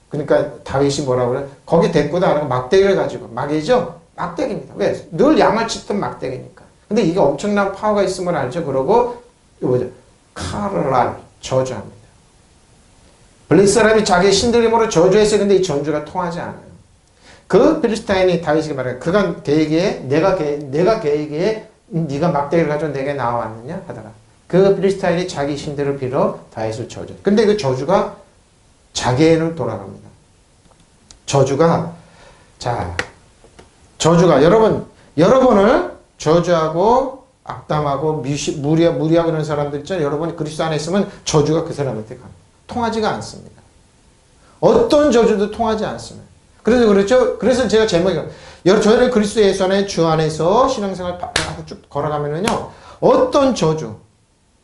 그러니까 다윗이 뭐라고 그래? 거기 대꾸도 안 하고 막대기를 가지고 막이죠? 막대기입니다. 왜? 늘 양을 찢던 막대기니까. 근데 이게 엄청난 파워가 있음을 알죠. 그러고 뭐죠? 칼을 저주합니다. 블레셋 사람이 자기 신들 힘으로 저주했어요. 근데 이 전주가 통하지 않아요. 그 필리스타인이 다윗에게 말해요. 그가 개에게 내가 개에게 네가 막대기를 가지고 내게 나왔느냐 하다가 그 필리스타인이 자기 신들을 빌어 다윗을 저주. 근데 그 저주가 자기에는 돌아갑니다. 저주가 여러분을 저주하고 악담하고 무리하고 그런 사람들 있잖아요. 여러분이 그리스도 안에 있으면 저주가 그 사람한테 갑니다. 통하지가 않습니다. 어떤 저주도 통하지 않습니다. 그래서 제가 제목이 저희를 그리스도 예수 안에 주 안에서 신앙생활 쭉 걸어가면은요, 어떤 저주,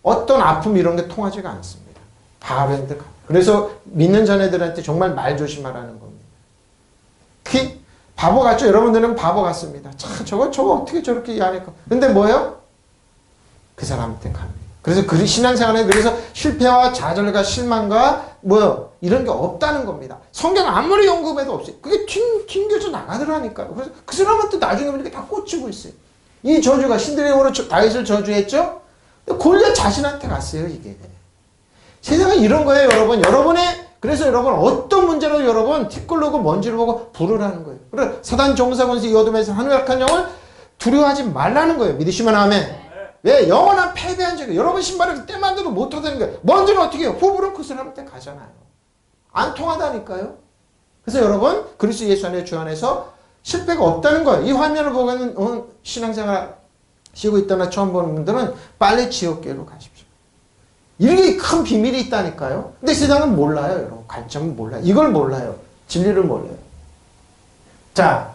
어떤 아픔 이런 게 통하지가 않습니다. 바로 핸들 갑니다. 그래서 믿는 자녀들한테 정말 말 조심하라는 겁니다. 바보 같죠? 여러분들은 바보 같습니다. 저거 어떻게 저렇게 이해할까? 근데 뭐예요? 그 사람한테 갑니다. 그래서 신앙생활에 그래서 실패와 좌절과 실망과 이런 게 없다는 겁니다. 성경 아무리 연구해도 없어요. 그게 튕겨져 나가더라니까요. 그래서 그 사람한테 나중에 보니까 다 꽂히고 있어요. 이 저주가 신들의 힘으로 다윗을 저주했죠? 골리앗 자신한테 갔어요, 이게. 세상은 이런 거예요, 여러분. 그래서 여러분 어떤 문제로 여러분 티끌로고 먼지를 보고 부르라는 거예요. 그래 사단 종사권세 이 어둠에서 한우약한 영을 두려워하지 말라는 거예요. 믿으시면 아멘. 왜? 영원한 패배한 적이 여러분 신발을 때만 돼도 못하다는 거예요. 먼지는 어떻게 해요? 후불은 그 사람한테 가잖아요. 안 통하다니까요. 그래서 여러분 그리스도 예수 안에 주 안에서 실패가 없다는 거예요. 이 화면을 보고는 신앙생활 하시고 있다나 처음 보는 분들은 빨리 지옥계로 가십시오. 이게 큰 비밀이 있다니까요. 근데 세상은 몰라요, 여러분. 관점은 몰라요. 이걸 몰라요. 진리를 몰라요. 자,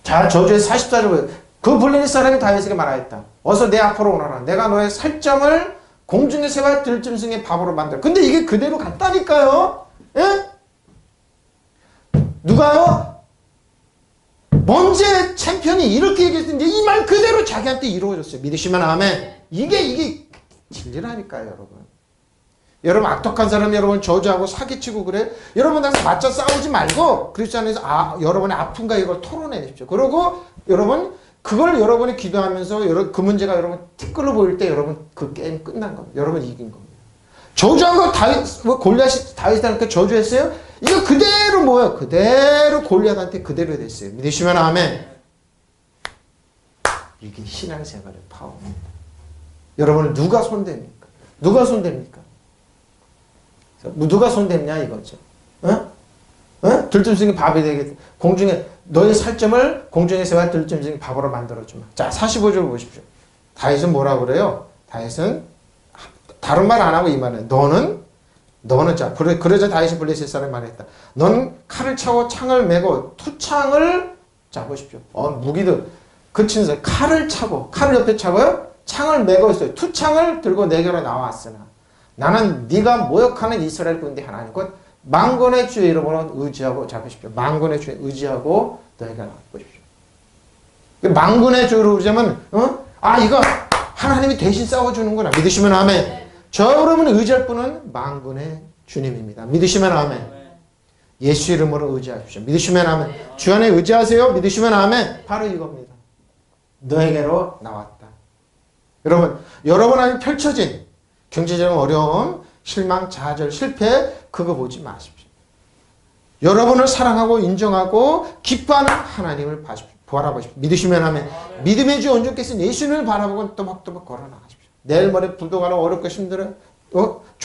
저주의 44절. 그 블레셋 사람이 다윗에게 말하였다. 어서 내 앞으로 오너라. 내가 너의 살점을 공중의 새와 들짐승의 밥으로 만들어. 근데 이게 그대로 갔다니까요. 예? 누가요? 먼지의 챔피언이 이렇게 얘기했는데 이 말 그대로 자기한테 이루어졌어요. 믿으시면 아멘. 이게 진리라니까요, 여러분. 여러분 악독한 사람이 여러분 저주하고 사기치고 그래. 여러분 항상 맞춰 싸우지 말고 그리스도 안에서 여러분의 아픔과 이걸 토론해내십시오. 그리고 여러분 그걸 여러분이 기도하면서 그 문제가 여러분 티끌로 보일 때 여러분 그 게임 끝난 겁니다. 여러분 이긴 겁니다. 저주한 거 골리앗이 다윗한테 저주했어요? 이거 그대로 뭐예요? 그대로 골리앗한테 그대로 됐어요. 믿으시면 아멘. 이게 신앙생활의 파워입니다. 여러분을 누가 손댑니까? 누가 손댑니까? 누가 손댔냐 이거죠. 들짐승이 밥이 되겠다. 공중에 너의 살점을 공중의 새와 들짐승이 밥으로 만들어주마. 자 45절 보십시오. 다윗은 뭐라고 그래요? 다윗은 다른 말 안 하고 이 말은 너는 자 그러자 다윗이 블레셋 사람이 말했다. 너는 칼을 차고 창을 메고 투창을 자 보십시오. 무기들 그친 칼을 차고 칼을 옆에 차고요. 창을 메고 있어요. 투창을 들고 내게로 나왔으나 나는 네가 모욕하는 이스라엘 군대 하나님 곧 만군의 주의 이름으로 의지하고 잡으십시오. 만군의 주의 의지하고 너희가 나와보십시오. 만군의 주로 의지하면 이거 하나님이 대신 싸워주는구나. 믿으시면 아멘. 저 여러분이 의지할 분은 만군의 주님입니다. 믿으시면 아멘. 예수 이름으로 의지하십시오. 믿으시면 아멘. 주 안에 의지하세요. 믿으시면 아멘. 바로 이겁니다. 너에게로 나왔다. 여러분 안에 펼쳐진 경제적인 어려움, 실망, 좌절, 실패 그거 보지 마십시오. 여러분을 사랑하고 인정하고 기뻐하는 하나님을 바라보십시오. 믿으시면 아멘. 믿음의 주 온전께서 예수님을 바라보고 또박또박 걸어나가십시오. 내일 모레 부도가는 어렵고 힘들어요.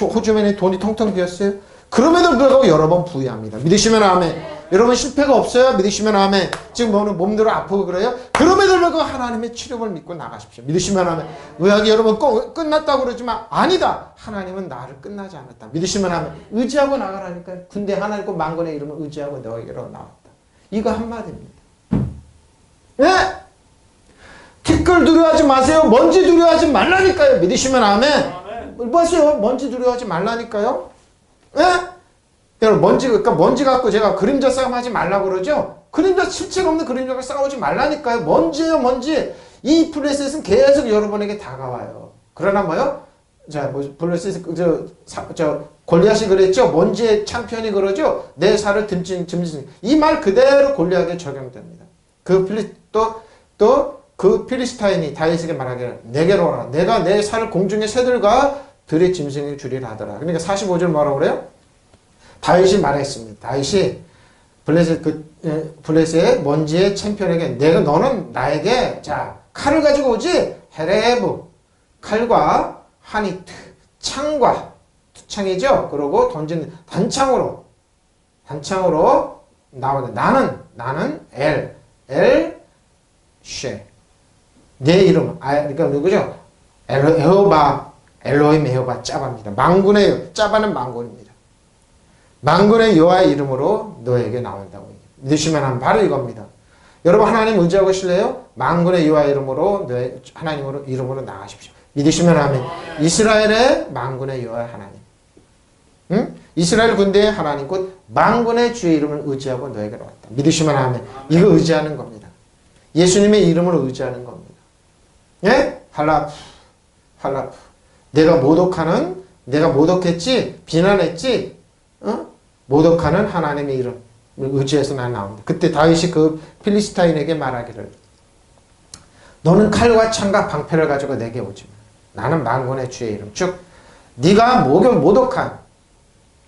호주머니에 돈이 텅텅 비었어요. 그럼에도 불구하고 여러 번 부유합니다. 믿으시면 아멘. 여러분 실패가 없어요? 믿으시면 아멘. 지금 몸들어 아프고 그래요? 그럼에도 불구하고 하나님의 치료를 믿고 나가십시오. 믿으시면 아멘. 의학이 여러분 끝났다고 그러지만 아니다. 하나님은 나를 끝나지 않았다. 믿으시면 아멘. 의지하고 나가라니까요. 군대 하나 있고 만군의 이름을 의지하고 너에게로 나왔다. 이거 한마디입니다. 네? 티끌 두려워하지 마세요. 먼지 두려워하지 말라니까요. 믿으시면 아멘. 뭐하세요? 먼지 두려워하지 말라니까요. 예? 여러분 먼지 갖고 제가 그림자 싸움 하지 말라고 그러죠? 그림자 실체가 없는 그림자가 싸우지 말라니까요. 먼지예요, 먼지. 이 블레셋은 계속 여러분에게 다가와요. 그러나 뭐요? 자, 블레셋 골리앗이 그랬죠? 먼지의 참편이 그러죠? 내 살을 듬진. 이 말 그대로 골리앗에 적용됩니다. 그 필리스타인이 다윗에게 말하기를 내게로 오라. 내가 내 살을 공중의 새들과 들의 짐승에 주리라 하더라. 그러니까 45절 뭐라고 그래요? 다윗이 말했습니다. 다윗이 블레셋의 먼지의 챔피언에게 너는 나에게 칼을 가지고 오지. 헤레브 칼과 하니트 창과 투창이죠. 그리고 던지는 단창으로 나오는 나는 쉐 내 이름 그러니까 누구죠? 엘로힘 에호바 짜바입니다. 만군의 짜바는 만군입니다. 만군의 여호와의 이름으로 너에게 나온다고 믿으시면 하면 바로 이겁니다. 여러분 하나님 의지하고 실래요? 만군의 여호와의 이름으로 하나님으로 이름으로 나가십시오. 믿으시면 하면 이스라엘의 만군의 여호와의 하나님, 응? 이스라엘 군대의 하나님 곧 만군의 주의 이름을 의지하고 너에게 나왔다. 믿으시면 하면 이거 의지하는 겁니다. 예수님의 이름을 의지하는 겁니다. 예? 할라프 내가 모독했지 비난했지 모독하는 하나님의 이름을 의지해서 난 나온다. 그때 다윗이 그 필리스타인에게 말하기를 너는 칼과 창과 방패를 가지고 내게 오지 마. 나는 만군의 주의 이름 즉 네가 모독한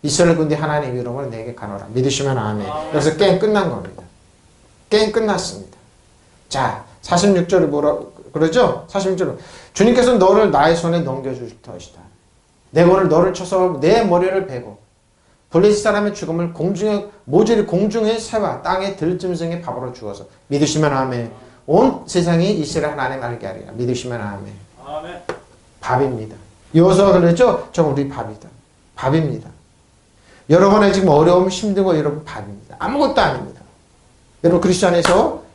이스라엘 군대 하나님의 이름으로 내게 가노라. 믿으시면 아멘. 그래서 게임 끝난 겁니다. 게임 끝났습니다. 자 46절을 뭐라 그러죠? 46절은 주님께서 너를 나의 손에 넘겨줄 것이다. 내 오늘 너를 쳐서 내 머리를 베고 블레셋 사람의 죽음을 모조리 공중의 새와 땅의 들짐승의 밥으로 주어서 믿으시면 아멘. 온 세상이 이스라엘 하나님 알게 하리라. 믿으시면 아멘. 아멘. 밥입니다. 여호수아가 그랬죠? 저 우리 밥이다. 밥입니다. 여러분의 지금 어려움 힘들고 여러분 밥입니다. 아무것도 아닙니다. 여러분 그리스도 안에서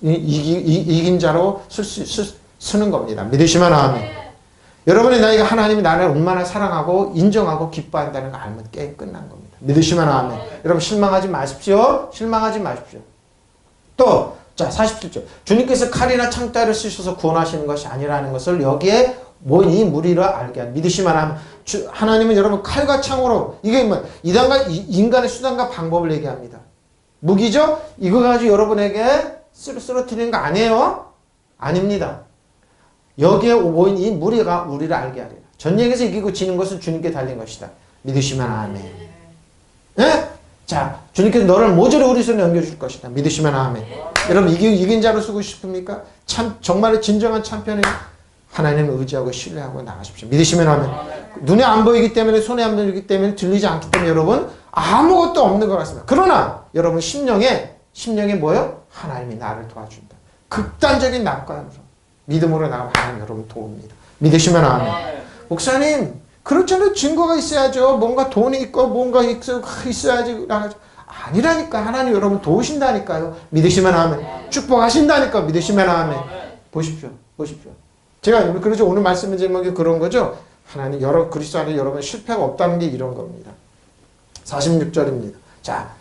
이긴 자로 쓰는 겁니다. 믿으시면 아멘. 여러분의 나이가 하나님이 나를 얼마나 사랑하고 인정하고 기뻐한다는 걸 알면 게임 끝난 겁니다. 믿으시면 아멘. 여러분 실망하지 마십시오. 또 47절 주님께서 칼이나 창따를 쓰셔서 구원하시는 것이 아니라는 것을 여기에 이 무리를 알게 하는 믿으시면 아멘. 하나님은 여러분 칼과 창으로 이게 인간의 수단과 방법을 얘기합니다. 무기죠? 이거 가지고 여러분에게 쓰러뜨리는 거 아니에요? 아닙니다. 여기에 모인 이 무리가 우리를 알게 하리라. 전쟁에서 이기고 지는 것은 주님께 달린 것이다. 믿으시면 아멘. 네? 자, 주님께서 너를 모조리 우리 손에 넘겨줄 것이다. 믿으시면 아멘. 여러분 이긴 자로 쓰고 싶습니까? 정말 진정한 참편에 하나님을 의지하고 신뢰하고 나가십시오. 믿으시면 아멘. 눈에 안 보이기 때문에 손에 안 보이기 때문에 들리지 않기 때문에 여러분 아무것도 없는 것 같습니다. 그러나 여러분 심령에 뭐예요? 하나님이 나를 도와준다. 극단적인 낙관으로 믿음으로 나가면 하나님 여러분 도웁니다. 믿으시면 아멘. 목사님 그렇잖아요. 증거가 있어야죠. 뭔가 돈이 있고 뭔가 있어야지 나가죠. 아니라니까. 하나님 여러분 도우신다니까요. 믿으시면 아멘. 축복하신다니까. 믿으시면 아멘. 보십시오. 제가 그러죠. 오늘 말씀의 제목이 그런 거죠. 하나님 그리스도 안에 여러분 실패가 없다는 게 이런 겁니다. 46절입니다. 자,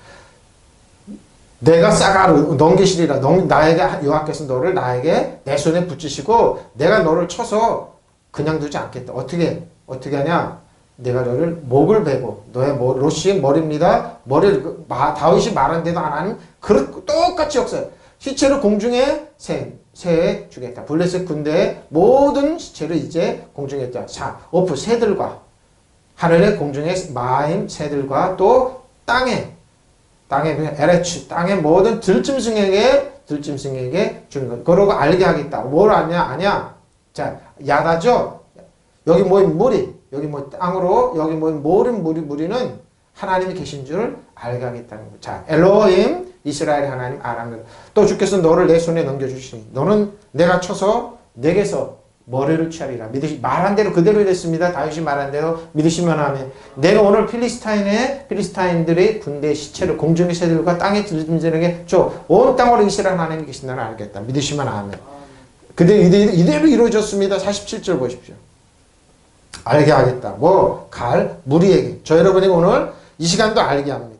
내가 싸가로 넘기시리라. 나에게 여호와께서 너를 나에게 내 손에 붙이시고 내가 너를 쳐서 그냥 두지 않겠다. 어떻게 하냐? 내가 너를 목을 베고 너의 롯이 머리입니다. 머리를 다윗이 말한 대로 안 하는 똑같이 역사해요. 시체를 공중에 새에 주겠다. 블레셋 군대의 모든 시체를 이제 공중에 있다. 자, 오프 새들과 하늘의 공중의 마임 새들과 또 땅의 에레츠 땅의 모든 들짐승에게 주는 것. 그러고 알게 하겠다. 뭘 아냐? 자, 야다죠. 여기 모인 무리, 여기 뭐 땅으로 여기 모인 모든 무리는 하나님이 계신 줄 알게 하겠다는 거. 자, 엘로힘 이스라엘 하나님 아람들. 또 주께서 너를 내 손에 넘겨주시니 너는 내가 쳐서 내게서 머리를 취하리라. 말한 대로 그대로 됐습니다. 다윗이 말한 대로 믿으시면 하면 내가 오늘 필리스타인들의 군대의 시체를 공중의 새들과 땅의 들짐승에게 줘. 온 땅으로 이스라엘 하나님이 계신다는 알겠다. 믿으시면 하면. 그대로 이대로 이루어졌습니다. 47절 보십시오. 알게 하겠다. 무리에게. 저 여러분이 오늘 이 시간도 알게 합니다.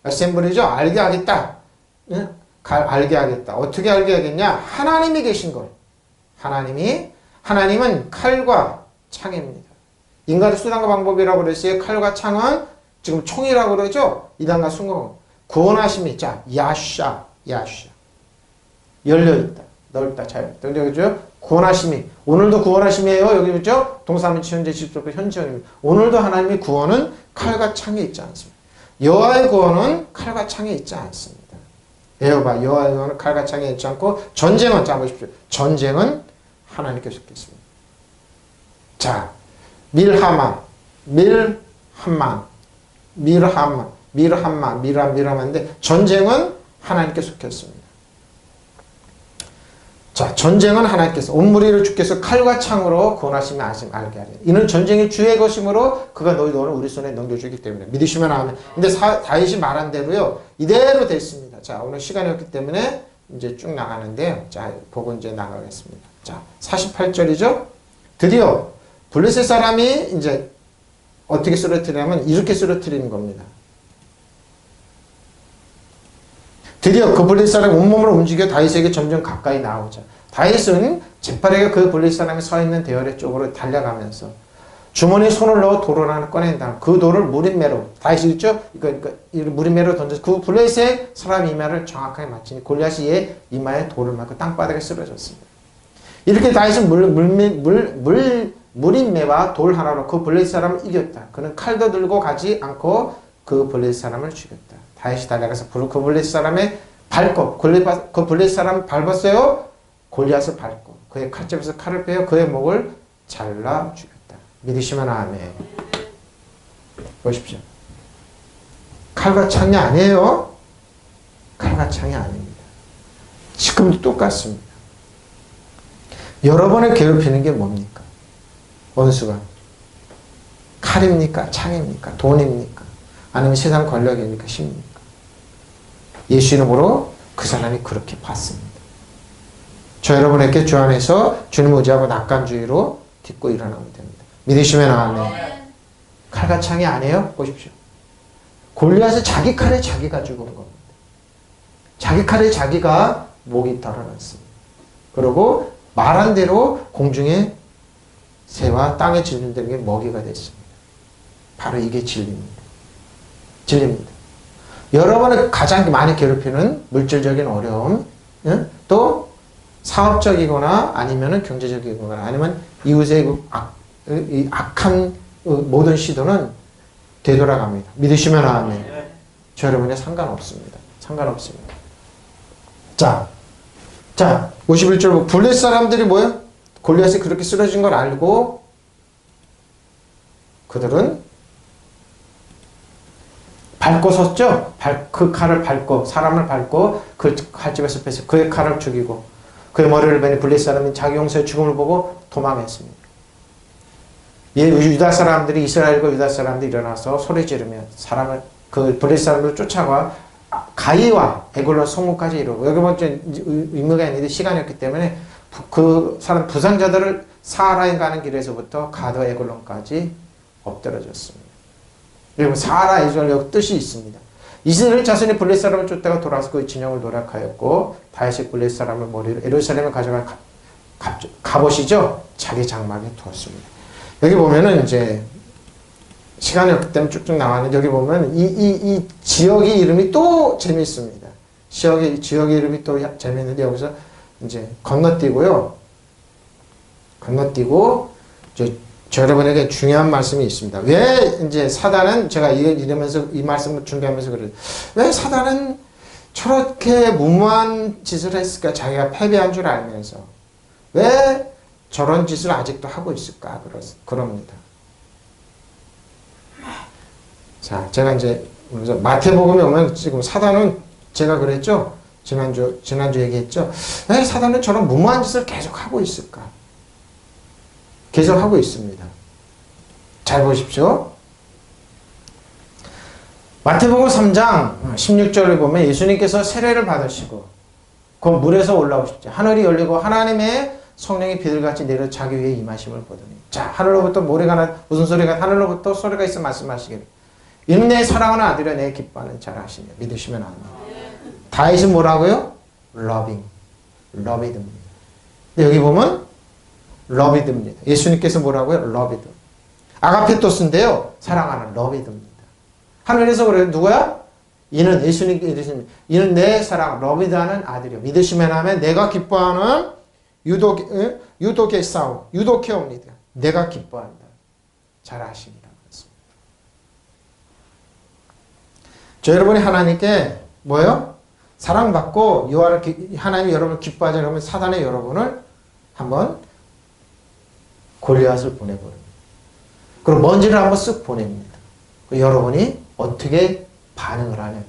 어셈블리죠. 알게 하겠다. 알게 하겠다. 어떻게 알게 하겠냐? 하나님이 계신 걸. 하나님은 칼과 창입니다. 인간의 수단과 방법이라고 그랬어요. 칼과 창은 지금 총이라고 그러죠. 이단과 순공. 구원하심이 자, 야샤. 열려있다. 넓다. 자유롭다. 그죠? 구원하심이. 오늘도 구원하심이에요. 여기 그죠? 동사문치 현재 직접적 현지형입니다. 오늘도 하나님의 구원은 칼과 창에 있지 않습니다. 여호와의 구원은 칼과 창에 있지 않습니다. 여호와의 구원은 칼과 창에 있지 않고 전쟁은 자 보십시오. 전쟁은 하나님께서 있겠습니다. 자, 밀함인데 전쟁은 하나님께 속했습니다. 자, 전쟁은 하나님께서 온 무리를 주께서 칼과 창으로 구원하시며 알게 하리라. 이는 전쟁이 주의 것이므로 그가 너를 우리 손에 넘겨주기 때문에 믿으시면 아멘. 근데 다윗이 말한 대로요 이대로 됐습니다. 자, 오늘 시간이 없기 때문에 이제 쭉 나가는데요. 자, 보고 이제 나가겠습니다. 자, 48절이죠. 드디어 블레셋 사람이 이제 어떻게 쓰러뜨리냐면 이렇게 쓰러뜨리는 겁니다. 드디어 그 블레셋 사람이 온몸을 움직여 다윗에게 점점 가까이 나오자. 다윗은 재빠르게 그 블레셋 사람이 서 있는 대열의 쪽으로 달려가면서 주머니에 손을 넣어 돌을 하나 꺼낸 다음 그 돌을 무림매로 다윗이 있죠? 무림매로 던져서 그 블레셋 사람 이마를 정확하게 맞추니 골리앗이 얘 이마에 돌을 맞고 땅바닥에 쓰러졌습니다. 이렇게 다윗은 무림매와 돌 하나로 그 블레셋 사람을 이겼다. 그는 칼도 들고 가지 않고 그 블레셋 사람을 죽였다. 다윗이 달려가서 그 블레셋 사람의 밟고 그 블레셋 사람 밟았어요. 골리앗을 밟고 그의 칼집에서 칼을 빼어 그의 목을 잘라 죽였다. 믿으시면 아멘. 보십시오. 칼과 창이 아니에요. 칼과 창이 아닙니다. 지금도 똑같습니다. 여러분을 괴롭히는 게 뭡니까? 원수가 칼입니까? 창입니까? 돈입니까? 아니면 세상 권력입니까? 힘입니까? 예수 이름으로 그 사람이 그렇게 봤습니다. 저 여러분에게 주 안에서 주님 의지하고 낙관주의로 딛고 일어나면 됩니다. 믿으시면 아멘. 칼과 창이 아니에요? 보십시오. 골리앗은 자기 칼에 자기가 죽은 겁니다. 자기 칼에 자기가 목이 달아났습니다. 그리고 말한 대로 공중에 새와 땅의 질문들에게 먹이가 됐습니다. 바로 이게 진리입니다. 여러분을 가장 많이 괴롭히는 물질적인 어려움, 또 사업적이거나 아니면 경제적이거나 아니면 이웃의 악한 모든 시도는 되돌아갑니다. 믿으시면 아멘. 저 여러분에 상관없습니다. 자, 51절 블레셋 사람들이 뭐예요? 골리앗이 그렇게 쓰러진 걸 알고 그들은 밟고 섰죠? 그 칼을 밟고 사람을 밟고 그 칼집에서 뺏어 그의 칼을 죽이고 그의 머리를 베니 블레셋 사람이 자기 용사의 죽음을 보고 도망했습니다. 유다 사람들이 이스라엘과 유다 사람들이 일어나서 소리 지르며 그 블레셋 사람들을 쫓아가 가이와 에글론 성문까지 이르고 여기 먼저 의무가 있는데 시간이 없기 때문에 그 사람 부상자들을 사하라인 가는 길에서부터 가드 에글론까지 엎드려졌습니다. 그리고 사라 이스라엘 뜻이 있습니다. 이스라엘 자손이 블레 사람을 쫓다가 돌아서 그 진영을 노력하였고 다윗이 블레 사람을 머리로 예루살렘에 가져간 갑옷이죠. 자기 장막에 두었습니다. 여기 보면은 이제 시간이 없기 때문에 쭉쭉 나왔는데 여기 보면 이 지역의 이름이 또 재미있습니다. 지역의 이름이 또 재미있는데 여기서 이제 건너뛰고요. 건너뛰고 저 여러분에게 중요한 말씀이 있습니다. 왜 이제 사단은 제가 이러면서 이 말씀을 준비하면서 그래요. 왜 사단은 저렇게 무모한 짓을 했을까? 자기가 패배한 줄 알면서 왜 저런 짓을 아직도 하고 있을까? 그럽니다. 자, 제가 이제 마태복음에 오면 지금 사단은 제가 그랬죠? 지난주 얘기했죠? 왜 사단은 저런 무모한 짓을 계속 하고 있을까? 계속 하고 있습니다. 잘 보십시오. 마태복음 3장 16절을 보면 예수님께서 세례를 받으시고 그 물에서 올라오십시오. 하늘이 열리고 하나님의 성령이 비둘같이 내려 자기 위에 임하심을 보더니 자 하늘로부터 무슨 소리가 하늘로부터 소리가 있어 말씀하시기를 이는 내 사랑하는 아들이여 내 기뻐하는 자라 하시며 믿으시면 아멘. 다윗은 뭐라고요? 러비드입니다. 근데 여기 보면 러비드입니다. 예수님께서 뭐라고요? 러비드. 아가페토스인데요. 사랑하는 러비드입니다. 하늘에서 그래요. 누구야? 이는 이는 내 사랑 러비드하는 아들이요. 믿으시면 하면 내가 기뻐하는 유독의 싸움 유독해옵니다. 내가 기뻐한다. 잘 아십니다. 저 여러분이 하나님께 뭐예요? 사랑받고 하나님이 여러분을 기뻐하자 그러면 사단의 여러분을 한번 골리앗을 보내버립니다. 그리고 먼지를 한번 쓱 보냅니다. 여러분이 어떻게 반응을 하냐.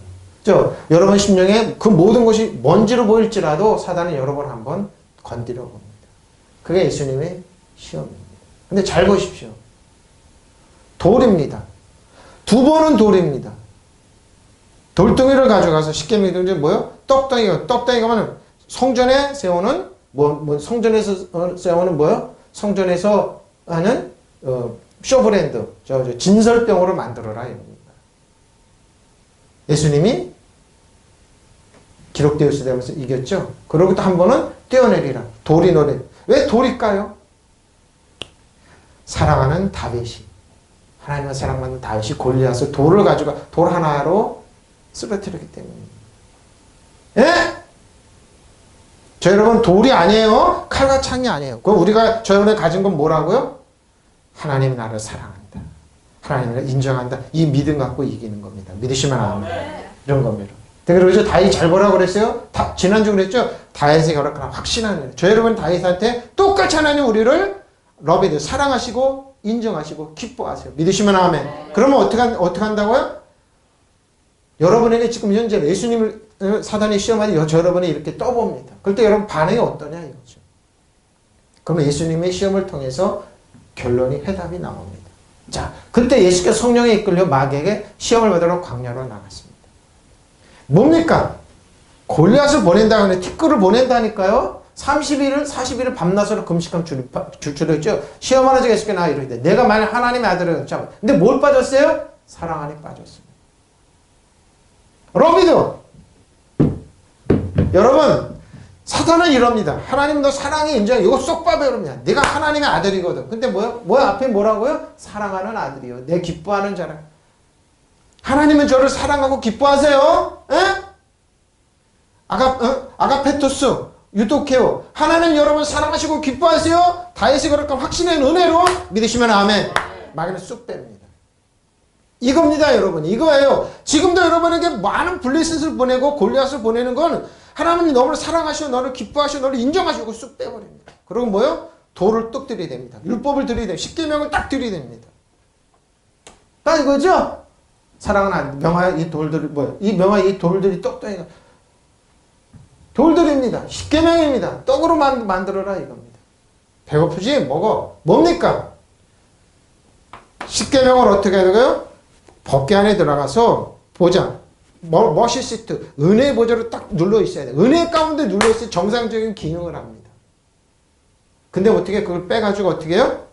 여러분 심령에 그 모든 것이 먼지로 보일지라도 사단은 여러분을 한번 건드려 봅니다. 그게 예수님의 시험입니다. 근데 잘 보십시오. 돌입니다. 두 번은 돌입니다. 돌덩이를 가져가서 십계명이 뭐요? 떡덩이가 하면 성전에 세우는 성전에서 세우는 뭐요? 성전에서 하는 쇼브랜드 진설병으로 만들어라 이겁니다. 예수님이 기록되어 있으면서 이겼죠. 그리고 또 한 번은 떼어내리라. 돌이 노래. 왜 돌일까요? 사랑하는 다윗이 하나님을 사랑하는 다윗이 골리앗을 돌을 가지고 돌 하나로 쓰러뜨렸기 때문입니다. 예? 저 여러분 돌이 아니에요. 칼과 창이 아니에요. 그럼 우리가 저 여러분이 가진 건 뭐라고요? 하나님 나를 사랑한다. 하나님을 인정한다. 이 믿음 갖고 이기는 겁니다. 믿으시면 아멘. 이런 겁니다. 그래서 다윗 잘 보라고 그랬어요? 지난주 그랬죠? 다윗의 결혼을 확신하는 저 여러분 다윗한테 똑같이 하나님 우리를 러비드 사랑하시고 인정하시고 기뻐하세요. 믿으시면 아멘. 그러면 어떻게 한다고요? 여러분에게 지금 현재 예수님을 사단이 시험하니 저 여러분이 이렇게 떠봅니다. 그럴 때 여러분 반응이 어떠냐 이거죠. 그러면 예수님의 시험을 통해서 결론이 해답이 나옵니다. 자, 그때 예수께서 성령에 이끌려 마귀에게 시험을 받으러 광야로 나갔습니다. 뭡니까? 골리앗을 보낸다고 티끌을 보낸다니까요. 40일을 밤낮으로 금식하면 줄였죠. 시험하는 자가 예수께 나와 이르되 내가 만약 하나님의 아들은 자, 근데 뭘 빠졌어요? 사랑 안에 빠졌습니다. 러비드 여러분 사단은 이럽니다. 하나님 너 사랑이 인정 이거 쏙 봐봐 여러분. 내가 하나님의 아들이거든. 근데 뭐야 앞에 뭐라고요? 사랑하는 아들이요. 내 기뻐하는 자라. 하나님은 저를 사랑하고 기뻐하세요. 에? 아가페토스 유독해요. 하나님 여러분 사랑하시고 기뻐하세요. 다윗이 그럴까 확신의 은혜로 믿으시면 아멘. 마귀는 쑥 뺍니다. 이겁니다 여러분. 이거예요. 지금도 여러분에게 많은 블레셋을 보내고 골리앗을 보내는 건 하나님이 너를 사랑하시고 너를 기뻐하시고 너를 인정하시고 쑥 빼버립니다. 그리고 뭐요? 돌을 뚝 들이댑니다. 율법을 들이댑니다. 십계명을 딱 들이댑니다. 딱 이거죠? 사랑은 명화의 이 돌들이 뭐예요? 이 명화의 이 돌들이 떡덩이가 돌들입니다. 십계명입니다. 떡으로 만들어라 이겁니다. 배고프지? 먹어. 뭡니까? 십계명을 어떻게 해야 되고요? 법궤 안에 들어가서 보자. 머시시트 은혜의 보좌로 딱 눌러 있어야 돼. 은혜 가운데 눌러 있어야 정상적인 기능을 합니다. 근데 어떻게 그걸 빼가지고 어떻게 해요?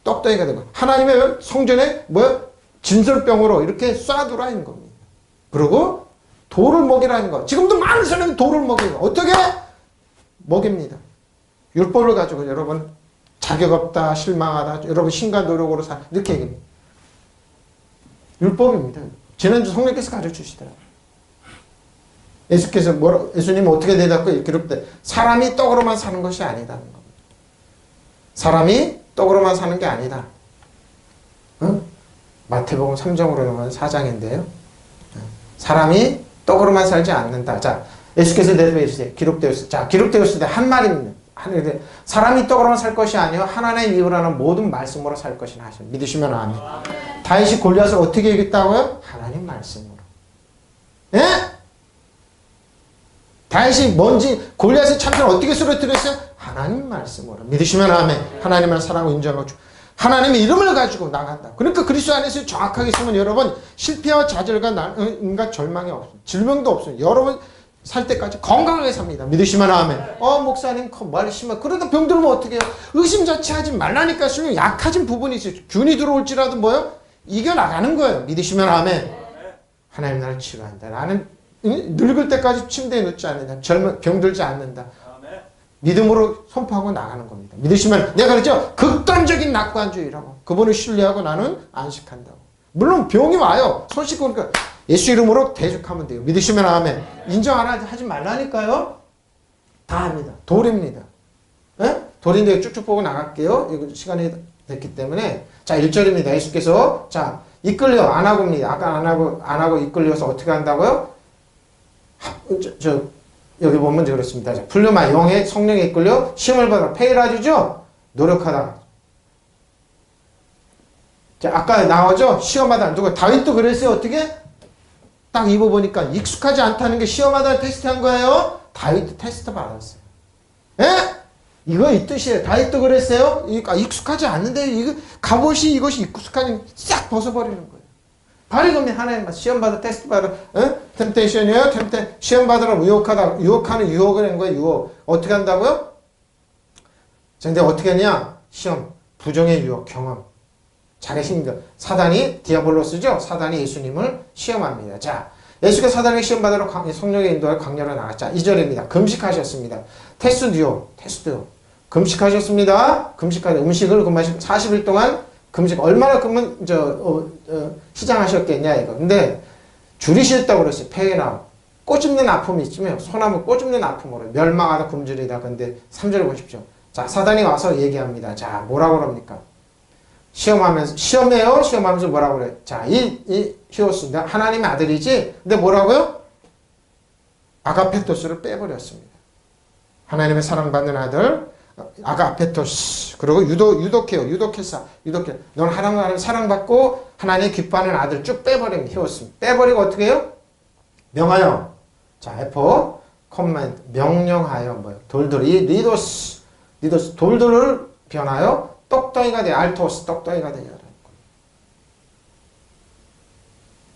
떡덩이가 되고 하나님의 성전에 뭐요? 진설병으로 이렇게 쏴두라는 겁니다. 그리고 돌을 먹이라는 거. 지금도 많은 사람이 돌을 먹여요. 어떻게? 먹입니다. 율법을 가지고 여러분 자격 없다, 실망하다, 여러분 신과 노력으로 사 이렇게 얘기합니다. 율법입니다. 지난주 성령께서 가르쳐주시더라고요. 예수께서 예수님은 어떻게 대답하고 기록돼? 사람이 떡으로만 사는 것이 아니다는 겁니다. 사람이 떡으로만 사는 게 아니다. 응? 마태복음 3장으로 넘어가는 4장인데요. 사람이 떡으로만 살지 않는다. 자, 예수께서 대답해 주세요. 기록되었을 때. 자, 기록되었을 때 한 말입니다. 사람이 떡으로만 살 것이 아니요 하나님의 입으로 하는 모든 말씀으로 살 것이나 하시오. 믿으시면 아멘. 다윗이 골리앗을 어떻게 이겼다고요? 하나님 말씀으로. 예? 다윗이 골리앗의 참전을 어떻게 쓰러뜨렸어요? 하나님 말씀으로. 믿으시면 아멘. 하나님을 사랑하고 인정하고 하나님의 이름을 가지고 나간다. 그러니까 그리스도 안에서 정확하게 있으면 여러분 실패와 좌절과 인간 절망이 없어요. 질병도 없어요. 여러분 살 때까지 건강하게 삽니다. 믿으시면 아멘. 목사님 말이 심하. 그러다 병들면 어떻게 해요? 의심자체하지 말라니까. 약해진 부분이 있어요. 균이 들어올지라도 뭐요? 이겨나가는 거예요. 믿으시면 아멘. 하나님 나를 치료한다. 나는 늙을 때까지 침대에 눕지 않는다. 병들지 않는다. 믿음으로 선포하고 나가는 겁니다. 믿으시면 내가 그랬죠? 극단적인 낙관주의라고. 그분을 신뢰하고 나는 안식한다고. 물론 병이 와요. 손 씻고 그러니까 예수 이름으로 대적하면 돼요. 믿으시면 아멘. 인정 안 하지 말라니까요. 다 합니다. 돌입니다. 예? 돌인데 쭉쭉 보고 나갈게요. 이거 시간이 됐기 때문에. 자, 1절입니다. 예수께서 자, 이끌려 안 하고입니다. 아까 안 하고 이끌려서 어떻게 한다고요? 여기 보면 그렇습니다. 플루마 영의 성령에 이끌려 시험을 받아 페이라주죠? 노력하다. 자, 아까 나오죠? 시험하다. 누가 다윗도 그랬어요. 어떻게? 딱 입어보니까 익숙하지 않다는 게 시험하다 테스트한 거예요. 다윗도 테스트 받았어요. 예? 이거 이 뜻이에요. 다윗도 그랬어요. 익숙하지 않는데 이거 갑옷이 이것이 익숙하니 싹 벗어버리는 거예요. 바로 이겁니다. 하나님 시험받아 테스트 받아 템테이션이에요. 시험받으라 유혹하는 유혹을 한 거예요. 유혹. 어떻게 한다고요? 근데 어떻게 하냐? 시험. 부정의 유혹. 경험. 자기 힘들. 사단이 디아볼로스죠. 사단이 예수님을 시험합니다. 자, 예수가 사단에게 시험받으러 성령의 인도할 광야로 나갔자. 2절입니다. 금식하셨습니다. 테스트. 금식하셨습니다. 음식을 금하시고 40일 동안 금식. 얼마나 그러면 시장하셨겠냐 이거. 근데 줄이셨다고 그랬어요. 폐해나 꼬집는 아픔이 있으면 소나무 꼬집는 아픔으로 멸망하다 굶주리다. 근데 3절 보십시오. 자, 사단이 와서 얘기합니다. 자, 뭐라고 그럽니까? 시험하면서 뭐라고 그래? 자, 이 히오스 하나님의 아들이지. 근데 뭐라고요? 아가페토스를 빼버렸습니다. 하나님의 사랑받는 아들 아가페토스. 그리고 유도케사. 넌 하나님 사랑받고 하나님 기뻐하는 아들 쭉 빼버리면 히오스. 빼버리고 어떻게 해요? 명하여. 자, 에포 컴맨드 명령하여 뭐요? 돌들이 리도스 돌들을 변하여 떡덩이가 돼. 알토스 떡덩이가 되어라.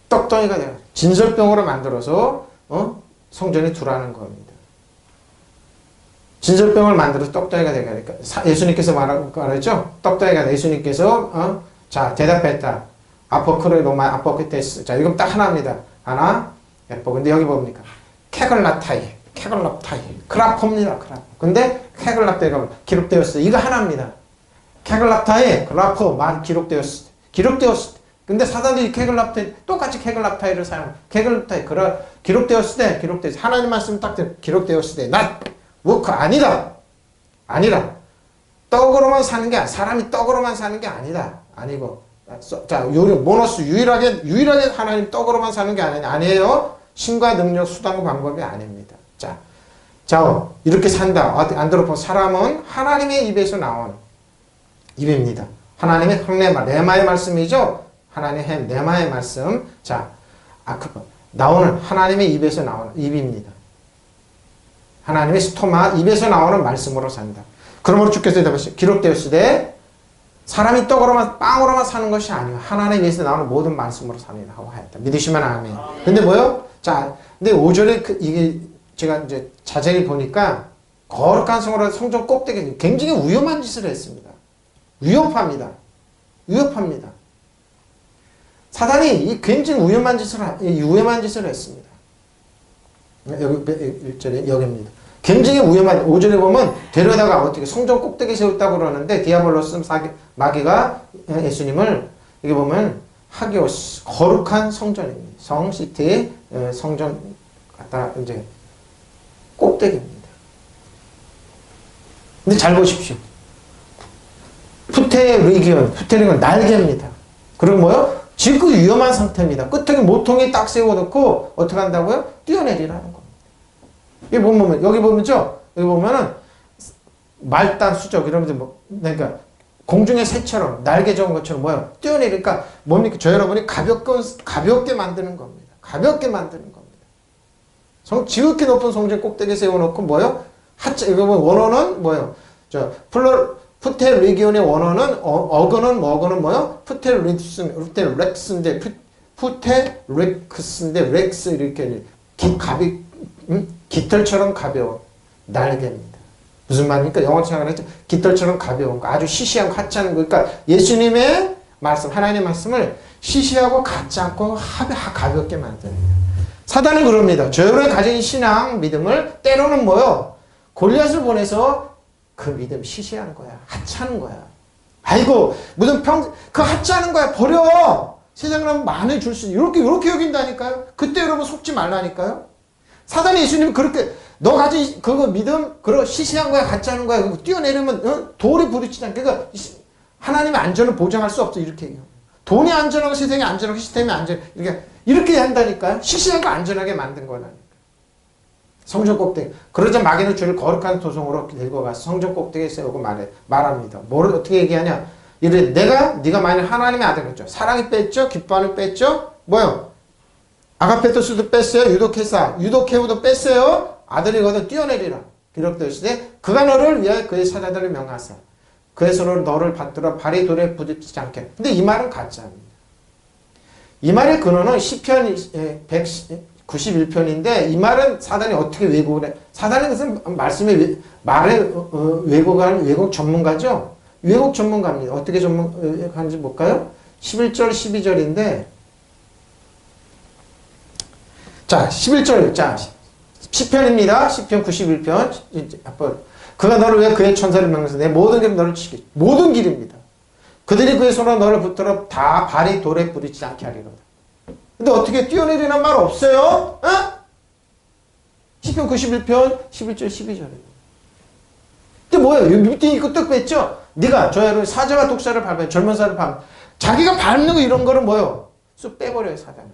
떡덩이가 되어라. 진설병으로 만들어서 성전에 두라는 겁니다. 진설병을 만들어서 떡덩이가 되게 하니까 예수님께서 말했죠. 떡덩이가 예수님께서 자 대답했다. 아포크레노마 아포크테스. 자 이건 딱 하나입니다. 하나 예뻐. 근데 여기 뭡니까? 케글라타이 크라포입니다. 크라포. 근데 케글라타이가 기록되었어요. 이거 하나입니다. 케글라타이 크라포 말 기록되었을 때. 근데 사단들이 케글라타이 똑같이 케글라타이를 사용. 케글라타이 기록되었을 때 하나님 말씀 딱 기록되었을 때 낫 워크 아니다. 떡으로만 사는 게 사람이 떡으로만 사는 게 아니다. 아니고 자 요령 보너스 유일하게 하나님 떡으로만 사는 게 아니에요. 신과 능력 수단과 방법이 아닙니다. 자 이렇게 산다. 안드로포 사람은 하나님의 입에서 나온 입입니다. 하나님의 레마의 말씀이죠. 하나님의 레마의 말씀. 자 나오는 하나님의 입에서 나오는 입입니다. 하나님의 스토마 입에서 나오는 말씀으로 산다. 그러므로 주께서 대답하시죠. 기록되었을 때 사람이 빵으로만 사는 것이 아니요 하나님 입에서 나오는 모든 말씀으로 삽니다 하고 하였다. 믿으시면 아멘. 근데 뭐요? 자, 근데 5절에 이게 제가 이제 자세히 보니까 거룩한 성으로 성전 꼭대기 굉장히 위험한 짓을 했습니다. 위협합니다. 사단이 굉장히 위험한 짓을 했습니다. 여기 1절에 여기입니다. 굉장히 위험한 5절에 보면 데려다가 어떻게 성전 꼭대기 세웠다고 그러는데 디아블로스 마귀가 예수님을 여기 보면 하기오스 거룩한 성전입니다. 성시티의 성전 갖다 이제 꼭대기입니다. 근데 잘 보십시오. 푸테리건 날개입니다. 그리고 뭐요? 지금 위험한 상태입니다. 끝에 모퉁이 딱 세워놓고 어떻게 한다고요? 뛰어내리라는 겁니다. 여기 보면죠? 여기 보면은 말단 수적 이러면서 뭐 그러니까 공중의 새처럼 날개 적은 것처럼 뭐요? 뛰어내리니까 뭡니까? 저 여러분이 가볍게 만드는 겁니다. 가볍게 만드는 겁니다. 지극히 높은 성전 꼭대기에 세워놓고 뭐요? 이거 보면 원어는 뭐요? 푸테리기온의 원어는 어근은 뭐요? 푸테렉스인데 렉스 이렇게 깃털처럼 가벼운 날개입니다. 무슨 말입니까? 영어처럼 했죠. 깃털처럼 가벼운 거, 아주 시시한 거, 하찮은 거. 그러니까 예수님의 말씀, 하나님의 말씀을 시시하고 같지 않고 가볍게 만듭니다. 사단은 그럽니다. 저희가 가진 신앙, 믿음을 때로는 뭐요? 골리앗을 보내서 그 믿음 시시하는 거야. 하찮은 거야. 아이고, 무슨 그 하찮은 거야. 버려! 세상을 많이 줄 수, 이렇게 여긴다니까요? 그때 여러분 속지 말라니까요? 사단이 예수님 그렇게, 너 가진 그거 믿음, 그거 시시한 거야, 가짜는 거야, 그거 뛰어내리면, 돌이 부딪히지 않게, 그러니까 하나님의 안전을 보장할 수 없어, 이렇게 얘기해요. 돈이 안전하고 세상이 안전하고 시스템이 이렇게 한다니까요? 시시한 거 안전하게 만든 거라니까. 성전 꼭대기. 그러자 마귀는 주를 거룩한 도성으로 들고 가서 성전 꼭대기에 세우고 말합니다. 뭐를 어떻게 얘기하냐? 이래, 네가 만약 하나님의 아들이었죠. 사랑이 뺐죠? 기뻐함을 뺐죠? 뭐요? 아가페토스도 뺐어요. 유도케우도 뺐어요. 아들이거든 뛰어내리라. 기록되어 있으되 그가 너를 위하여 그의 사자들을 명하사 그의 손으로 너를 받들어 발이 돌에 부딪히지 않게. 근데 이 말은 가짜입니다. 이 말의 근원은 시편 191편인데 이 말은 사단이 어떻게 왜곡을 해? 사단은 무슨 말씀의 말의 왜곡하는 왜곡 전문가죠? 왜곡 전문가입니다. 어떻게 전문가인지 볼까요? 11절 12절인데 자 11절 자 시편입니다. 시편 91편 그가 너를 위해 그의 천사를 명해서 내 모든 길은 너를 지키겠다. 모든 길입니다. 그들이 그의 손으로 너를 붙들어 다 발이 돌에 부딪히지 않게 하리로다. 근데 어떻게 뛰어내리는 말 없어요? 어? 시편 91편 11절 12절이에요. 근데 뭐예요? 밑에 이거 뚝 뺐죠? 네가 저 여러분 사자와 독사를 밟으면 젊은 사를 밟으면 자기가 밟는 거 이런 거는 뭐예요? 쑥 빼버려요 사단은.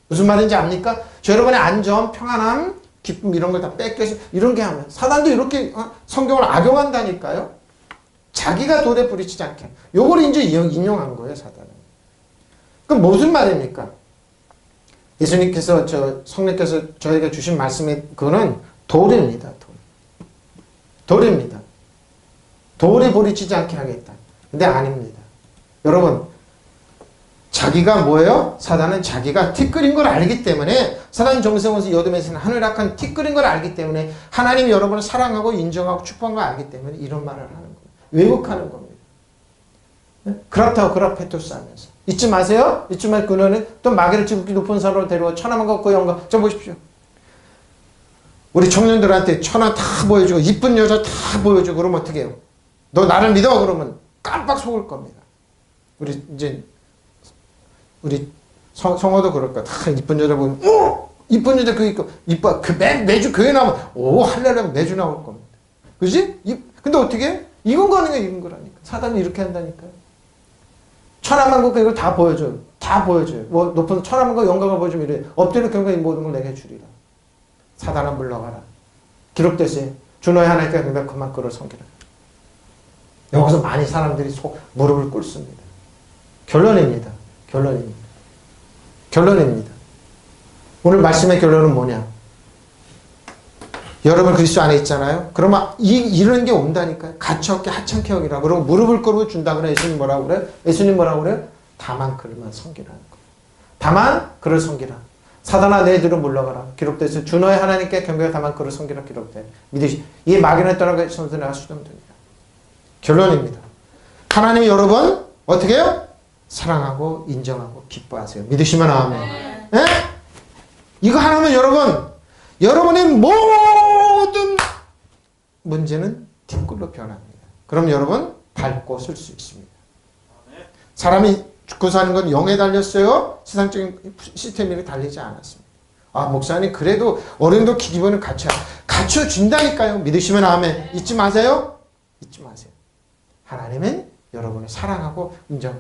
무슨 말인지 압니까? 저 여러분의 안전, 평안함, 기쁨 이런 걸 다 뺏겨서 이런 게 하면 사단도 이렇게 성경을 악용한다니까요. 자기가 돌에 부딪히지 않게. 요걸 이제 인용한 거예요 사단은. 그럼 무슨 말입니까? 예수님께서 성령께서 저에게 주신 말씀이 그거는 돌입니다. 돌입니다. 돌이 부딪히지 않게 하겠다. 근데 아닙니다. 여러분 자기가 뭐예요? 사단은 자기가 티끌인 걸 알기 때문에 사단 정성원수 여돔에서는 하늘악한 티끌인 걸 알기 때문에 하나님이 여러분을 사랑하고 인정하고 축복한 걸 알기 때문에 이런 말을 하는 거예요. 왜곡하는 겁니다. 그렇다고 그라페토스 하면서 잊지 마세요. 잊지 말 그녀는 또 마귀를 지극히 높은 산으로 데려와 천하만 걷고 영광. 저 보십시오. 우리 청년들한테 천하 다 보여주고 이쁜 여자 다 보여주고 그러면 어떻게 해요? 너 나를 믿어 그러면 깜빡 속을 겁니다. 우리 성호도 그럴 거야. 다 이쁜 여자 보면 오! 이쁜 여자 그거 있고 이뻐. 매주 교회 나오면 오 할렐루야 매주 나올 겁니다. 그지? 근데 어떻게 해? 이건 거니까 이건 거라니까. 사단이 이렇게 한다니까요. 천하만국 이걸 다 보여줘요. 다 보여줘요. 뭐 높은 천하만국 영광을 보여주면 이래. 엎드려 경배의 모든 걸 내게 주리라. 사단아 물러가라. 기록되세요. 주 너의 하나님께 경배 그만 그를 섬기라. 여기서 많이 사람들이 무릎을 꿇습니다. 결론입니다. 오늘 말씀의 결론은 뭐냐? 여러분 그리스도 안에 있잖아요. 그러면 이런 게 온다니까요. 가치없게 하찮게 여기라. 그러고 무릎을 꿇어 준다 그래. 예수님 뭐라고 그래? 다만 그를만 섬기라는 거예요. 다만 그를 섬기라. 사단아 내 뒤로 물러가라. 기록돼서 주 너의 하나님께 경배가 다만 그를 섬기라 기록돼. 믿으시. 이 마귀는 떠나가 선수 내가 수정됩니다. 결론입니다. 하나님이 여러분 어떻게 해요? 사랑하고 인정하고 기뻐하세요. 믿으시면 아멘. 예? 이거 하나면 여러분, 여러분의 모든 문제는 뒷골로 변합니다. 그럼 여러분 밝고 쓸 수 있습니다. 사람이 죽고 사는 건 영에 달렸어요? 세상적인 시스템에 달리지 않았습니다. 아, 목사님 그래도 어른도 기본은 갖춰준다니까요. 믿으시면 아멘. 잊지 마세요. 잊지 마세요. 하나님은 여러분을 사랑하고 인정.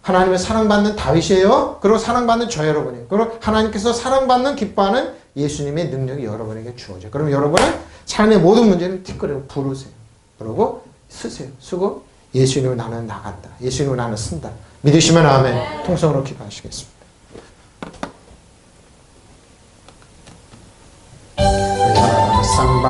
하나님의 사랑받는 다윗이에요. 그리고 사랑받는 저 여러분이에요. 그리고 하나님께서 사랑받는 기뻐하는 예수님의 능력이 여러분에게 주어져요. 그럼 여러분은 삶의 모든 문제는 티끌을 부르세요. 그러고 쓰세요. 쓰고 예수님을 나는 나간다. 예수님을 나는 쓴다. 믿으시면 아멘. 통성으로 기도하시겠습니다. 쌍방